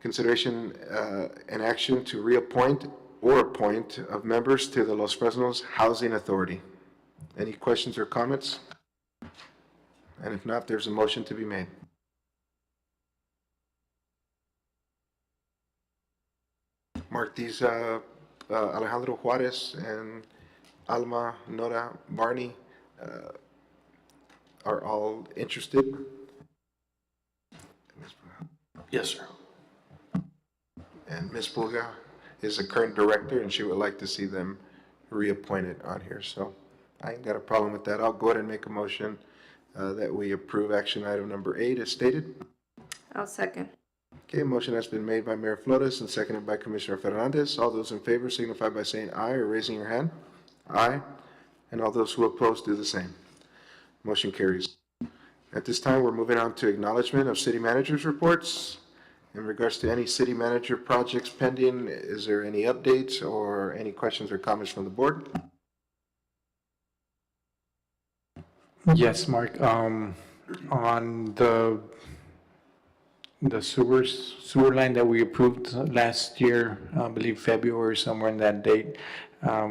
Speaker 1: consideration and action to reappoint or appoint of members to the Los Fresnos Housing Authority. Any questions or comments? And if not, there's a motion to be made. Mark, these Alejandro Juarez and Alma Nora Barney are all interested.
Speaker 4: Yes, sir.
Speaker 1: And Ms. Pulga is the current director, and she would like to see them reappointed on here. So I ain't got a problem with that. I'll go ahead and make a motion that we approve action item number 8 as stated.
Speaker 7: I'll second.
Speaker 1: Okay, motion has been made by Mayor Flores and seconded by Commissioner Fernandez. All those in favor signify by saying aye or raising your hand. Aye. And all those who oppose do the same. Motion carries. At this time, we're moving on to acknowledgement of city managers' reports. In regards to any city manager projects pending, is there any updates or any questions or comments from the board?
Speaker 2: Yes, Mark, on the sewer line that we approved last year, I believe February, somewhere in that date,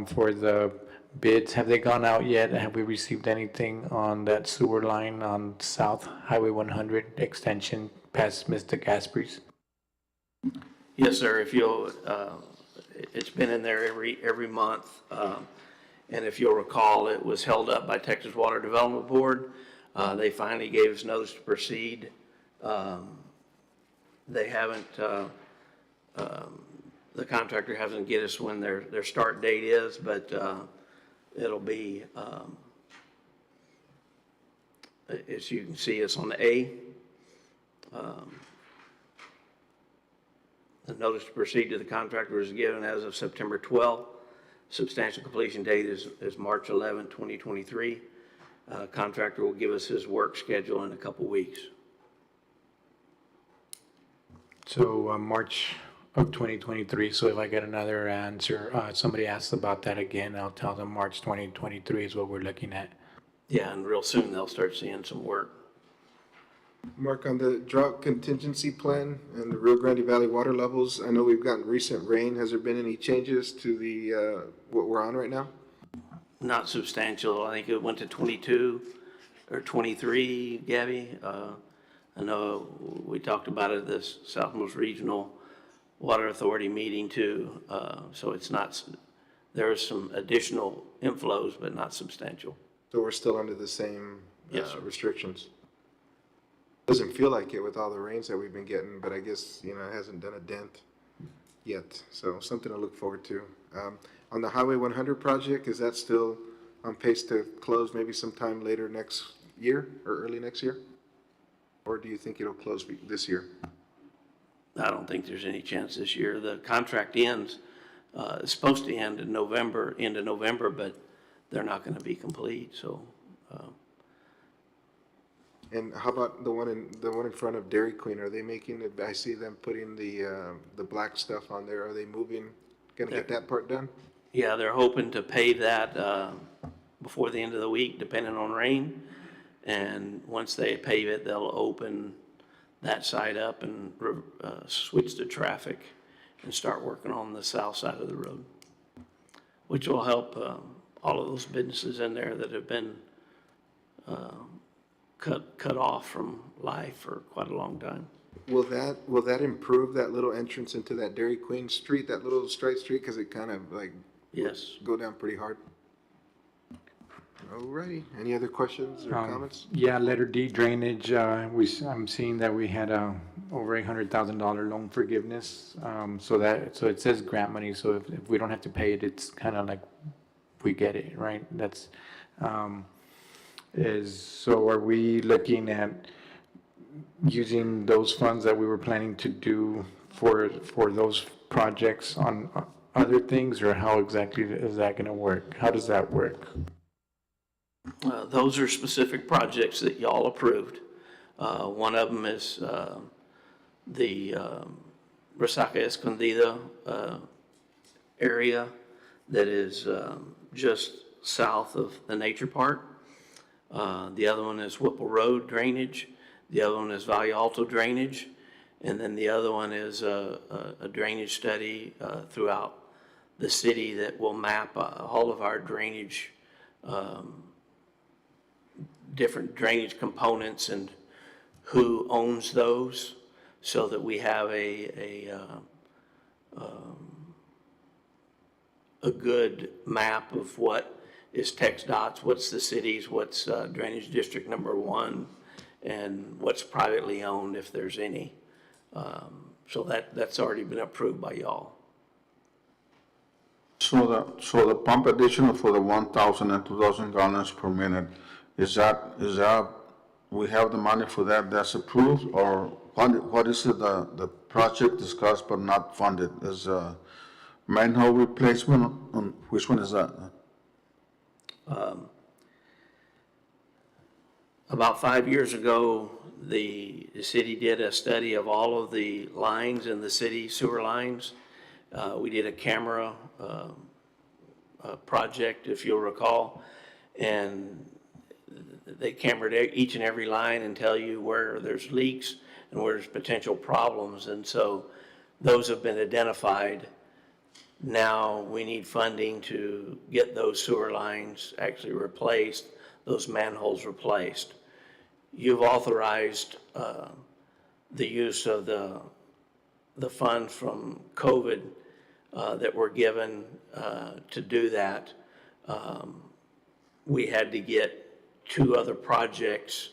Speaker 2: for the bids, have they gone out yet? Have we received anything on that sewer line on South Highway 100 extension past Mr. Gaspery's?
Speaker 4: Yes, sir. If you'll, it's been in there every month. And if you'll recall, it was held up by Texas Water Development Board. They finally gave us notice to proceed. They haven't, the contractor hasn't get us when their start date is, but it'll be, as you can see, it's on the A. The notice to proceed to the contractor is given as of September 12th. Substantial completion date is March 11, 2023. Contractor will give us his work schedule in a couple weeks.
Speaker 2: So March of 2023, so if I get another answer, somebody asks about that again, I'll tell them March 2023 is what we're looking at.
Speaker 4: Yeah, and real soon they'll start seeing some work.
Speaker 1: Mark, on the drought contingency plan and the Rio Grande Valley water levels, I know we've gotten recent rain. Has there been any changes to the, what we're on right now?
Speaker 4: Not substantial. I think it went to 22 or 23, Gabby. I know we talked about it at this Southmost Regional Water Authority meeting too. So it's not, there are some additional inflows, but not substantial.
Speaker 1: So we're still under the same
Speaker 4: Yes, sir.
Speaker 1: restrictions? Doesn't feel like it with all the rains that we've been getting, but I guess, you know, it hasn't done a dent yet. So something to look forward to. On the Highway 100 project, is that still on pace to close maybe sometime later next year or early next year? Or do you think it'll close this year?
Speaker 4: I don't think there's any chance this year. The contract ends, it's supposed to end in November, but they're not going to be complete, so.
Speaker 1: And how about the one in front of Dairy Queen? Are they making it? I see them putting the black stuff on there. Are they gonna get that part done?
Speaker 4: Yeah, they're hoping to pave that before the end of the week, depending on rain. And once they pave it, they'll open that side up and switch the traffic and start working on the south side of the road, which will help all of those businesses in there that have been cut off from life for quite a long time.
Speaker 1: Will that improve that little entrance into that Dairy Queen street, that little straight street, because it kind of like
Speaker 4: Yes.
Speaker 1: go down pretty hard? Alrighty. Any other questions or comments?
Speaker 2: Yeah, letter D drainage, I'm seeing that we had over $800,000 loan forgiveness. So it says grant money, so if we don't have to pay it, it's kind of like we get it, right? That's, so are we looking at using those funds that we were planning to do for those projects on other things, or how exactly is that going to work? How does that work?
Speaker 4: Those are specific projects that y'all approved. One of them is the Resaca Escondida area that is just south of the nature park. The other one is Whipple Road drainage. The other one is Valle Alto drainage. And then the other one is a drainage study throughout the city that will map all of our drainage, different drainage components and who owns those, so that we have a good map of what is Tex Dots, what's the cities, what's drainage district number 1, and what's privately owned if there's any. So that's already been approved by y'all.
Speaker 6: So the pump additional for the 1,000 and 2,000 gallons per minute, is that, we have the money for that, that's approved? Or what is it, the project discussed but not funded? Is manhole replacement, which one is that?
Speaker 4: About 5 years ago, the city did a study of all of the lines in the city, sewer lines. We did a camera project, if you'll recall, and they cambered each and every line and tell you where there's leaks and where there's potential problems. And so those have been identified. Now we need funding to get those sewer lines actually replaced, those manholes replaced. You've authorized the use of the funds from COVID that were given to do that. We had to get 2 other projects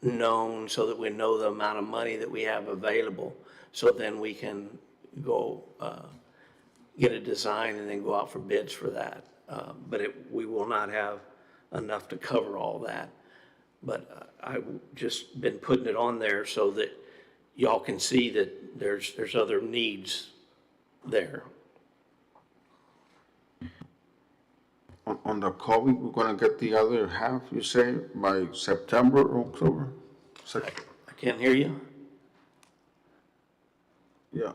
Speaker 4: known so that we know the amount of money that we have available, so then we can go get a design and then go out for bids for that. But we will not have enough to cover all that. But I've just been putting it on there so that y'all can see that there's other needs there.
Speaker 6: On the COVID, we're gonna get the other half, you say, by September or October?
Speaker 4: I can't hear you.
Speaker 6: Yeah.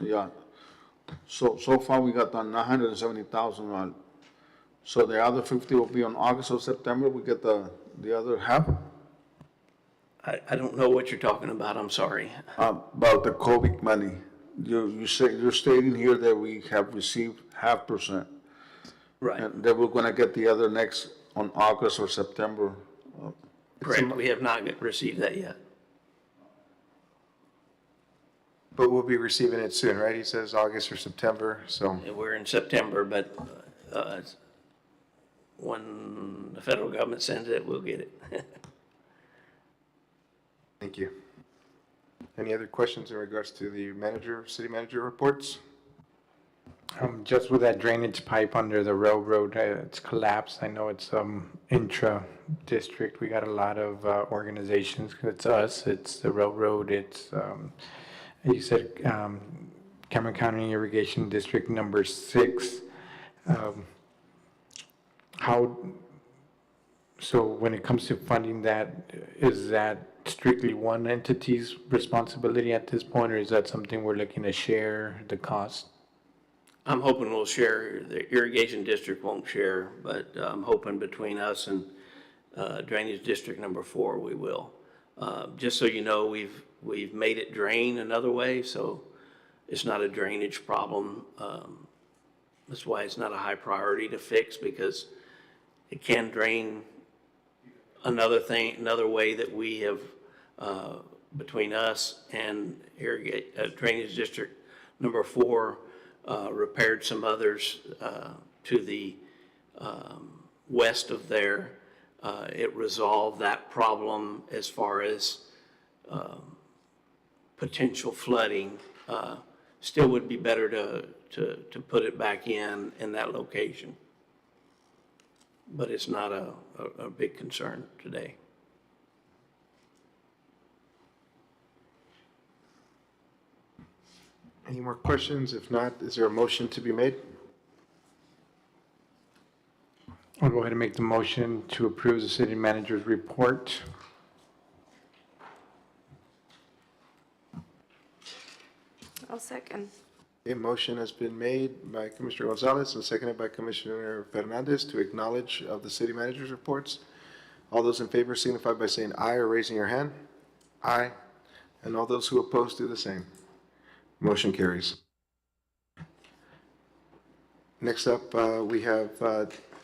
Speaker 6: Yeah. So far we got done 970,000 on, so the other 50 will be on August or September, we get the other half?
Speaker 4: I don't know what you're talking about, I'm sorry.
Speaker 6: About the COVID money. You say, you're stating here that we have received 0.5%.
Speaker 4: Right,
Speaker 6: And that we're gonna get the other next on August or September.
Speaker 4: correct, we have not received that yet.
Speaker 1: But we'll be receiving it soon, right? He says August or September, so.
Speaker 4: We're in September, but when the federal government sends it, we'll get it.
Speaker 1: Thank you. Any other questions in regards to the city manager reports?
Speaker 2: Just with that drainage pipe under the railroad, it's collapsed. I know it's intra-district. We got a lot of organizations. It's us, it's the railroad, it's, you said Cameron County Irrigation District number 6. So when it comes to funding that, is that strictly one entity's responsibility at this point, or is that something we're looking to share the cost?
Speaker 4: I'm hoping we'll share, the irrigation district won't share, but I'm hoping between us and drainage district number 4, we will. Just so you know, we've made it drain another way, so it's not a drainage problem. That's why it's not a high priority to fix, because it can drain another way that we have, between us and drainage district number 4, repaired some others to the west of there. It resolved that problem as far as potential flooding. Still would be better to put it back in that location. But it's not a big concern today.
Speaker 1: Any more questions? If not, is there a motion to be made?
Speaker 2: I'll go ahead and make the motion to approve the city manager's report.
Speaker 7: I'll second.
Speaker 1: A motion has been made by Commissioner Gonzalez and seconded by Commissioner Fernandez to acknowledge of the city manager's reports. All those in favor signify by saying aye or raising your hand. Aye. And all those who oppose do the same. Motion carries. Next up, we have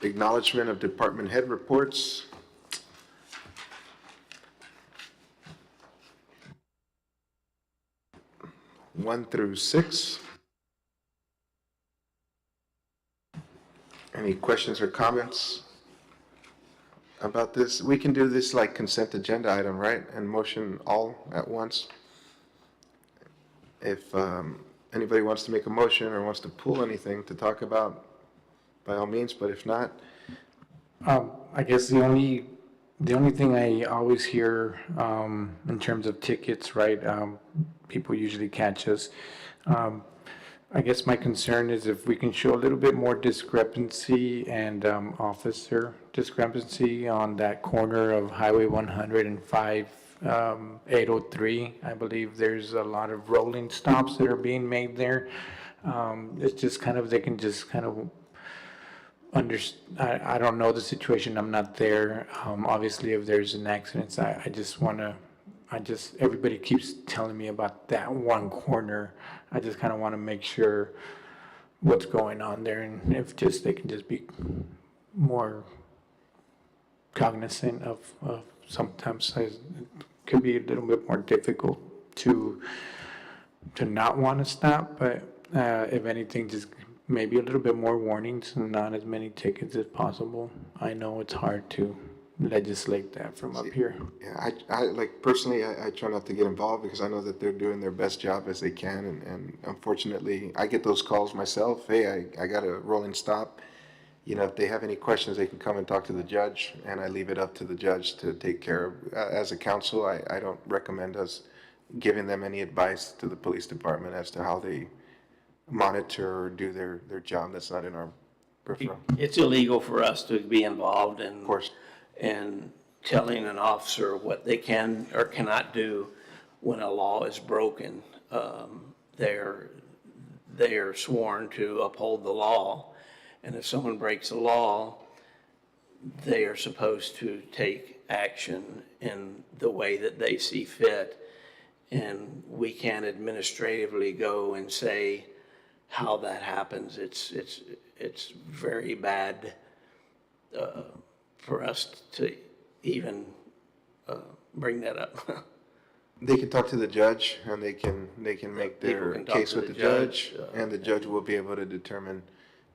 Speaker 1: acknowledgement of department head reports. One through six. Any questions or comments about this? We can do this like consent agenda item, right? And motion all at once. If anybody wants to make a motion or wants to pull anything to talk about, by all means, but if not,
Speaker 2: I guess the only thing I always hear, in terms of tickets, right, people usually catch us. I guess my concern is if we can show a little bit more discrepancy and, officer discrepancy on that corner of Highway 100 and 803. I believe there's a lot of rolling stops that are being made there. It's just kind of, they can just kind of I don't know the situation, I'm not there. Obviously, if there's an accident, I just wanna, everybody keeps telling me about that one corner. I just kind of want to make sure what's going on there, and if just, they can just be more cognizant of sometimes it could be a little bit more difficult to not want to stop, but if anything, just maybe a little bit more warnings and not as many tickets as possible. I know it's hard to legislate that from up here.
Speaker 1: yeah, I like personally, I try not to get involved because I know that they're doing their best job as they can, and unfortunately, I get those calls myself. Hey, I got a rolling stop. You know, if they have any questions, they can come and talk to the judge, and I leave it up to the judge to take care of. As a council, I don't recommend us giving them any advice to the police department as to how they monitor or do their job. That's not in our purview.
Speaker 4: It's illegal for us to be involved in.
Speaker 1: Of course.
Speaker 4: And telling an officer what they can or cannot do when a law is broken. They are sworn to uphold the law, and if someone breaks the law, they are supposed to take action in the way that they see fit. And we can't administratively go and say how that happens. It's very bad for us to even bring that up.
Speaker 1: They can talk to the judge, and they can make their
Speaker 4: can talk
Speaker 1: case
Speaker 4: to
Speaker 1: with
Speaker 4: the
Speaker 1: the judge,
Speaker 4: judge,
Speaker 1: and the judge will be able to determine,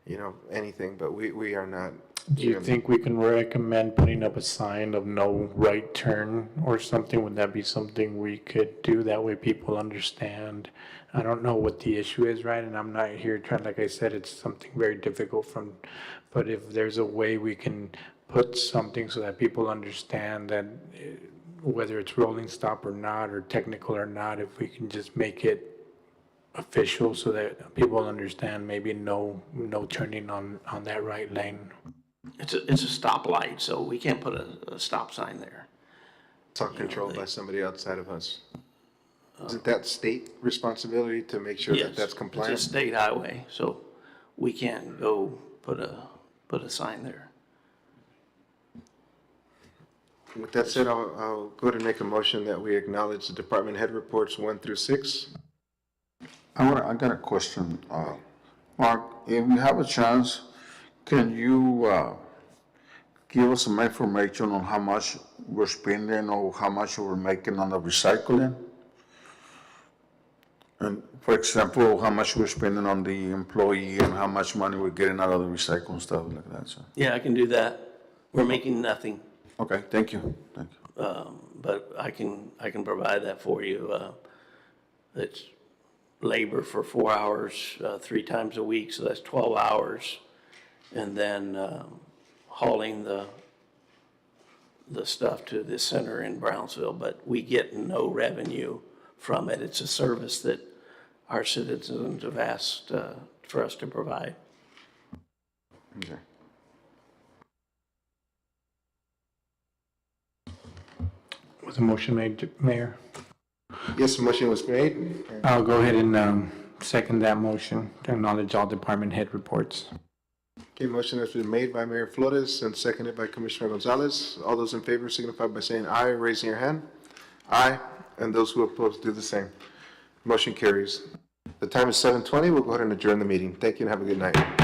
Speaker 1: you know, anything, but we are not.
Speaker 2: Do you think we can recommend putting up a sign of no right turn or something? Would that be something we could do? That way people understand. I don't know what the issue is, right? And I'm not here trying, like I said, it's something very difficult but if there's a way we can put something so that people understand that whether it's rolling stop or not, or technical or not, if we can just make it official so that people understand maybe no turning on that right lane.
Speaker 4: It's a stoplight, so we can't put a stop sign there.
Speaker 1: It's all controlled by somebody outside of us. Isn't that state responsibility to make sure that
Speaker 4: Yes,
Speaker 1: that's compliant?
Speaker 4: It's a state highway, so we can't go put a sign there.
Speaker 1: With that said, I'll go ahead and make a motion that we acknowledge the department head reports 1 through 6.
Speaker 6: I got a question. Mark, if you have a chance, can you give us some information on how much we're spending or how much we're making on the recycling? And for example, how much we're spending on the employee and how much money we're getting out of the recycling stuff like that, so.
Speaker 4: Yeah, I can do that. We're making nothing,
Speaker 6: Okay, thank you.
Speaker 4: but I can provide that for you. It's labor for 4 hours, 3 times a week, so that's 12 hours. And then hauling the stuff to the center in Brownsville, but we get no revenue from it. It's a service that our citizens have asked for us to provide.
Speaker 1: Okay.
Speaker 2: Was a motion made, Mayor?
Speaker 1: Yes, a motion was made.
Speaker 2: I'll go ahead and second that motion to acknowledge all department head reports.
Speaker 1: Okay, motion has been made by Mayor Flores and seconded by Commissioner Gonzalez. All those in favor signify by saying aye, raising your hand. Aye, and those who oppose do the same. Motion carries. The time is 7:20. We'll go ahead and adjourn the meeting. Thank you and have a good night.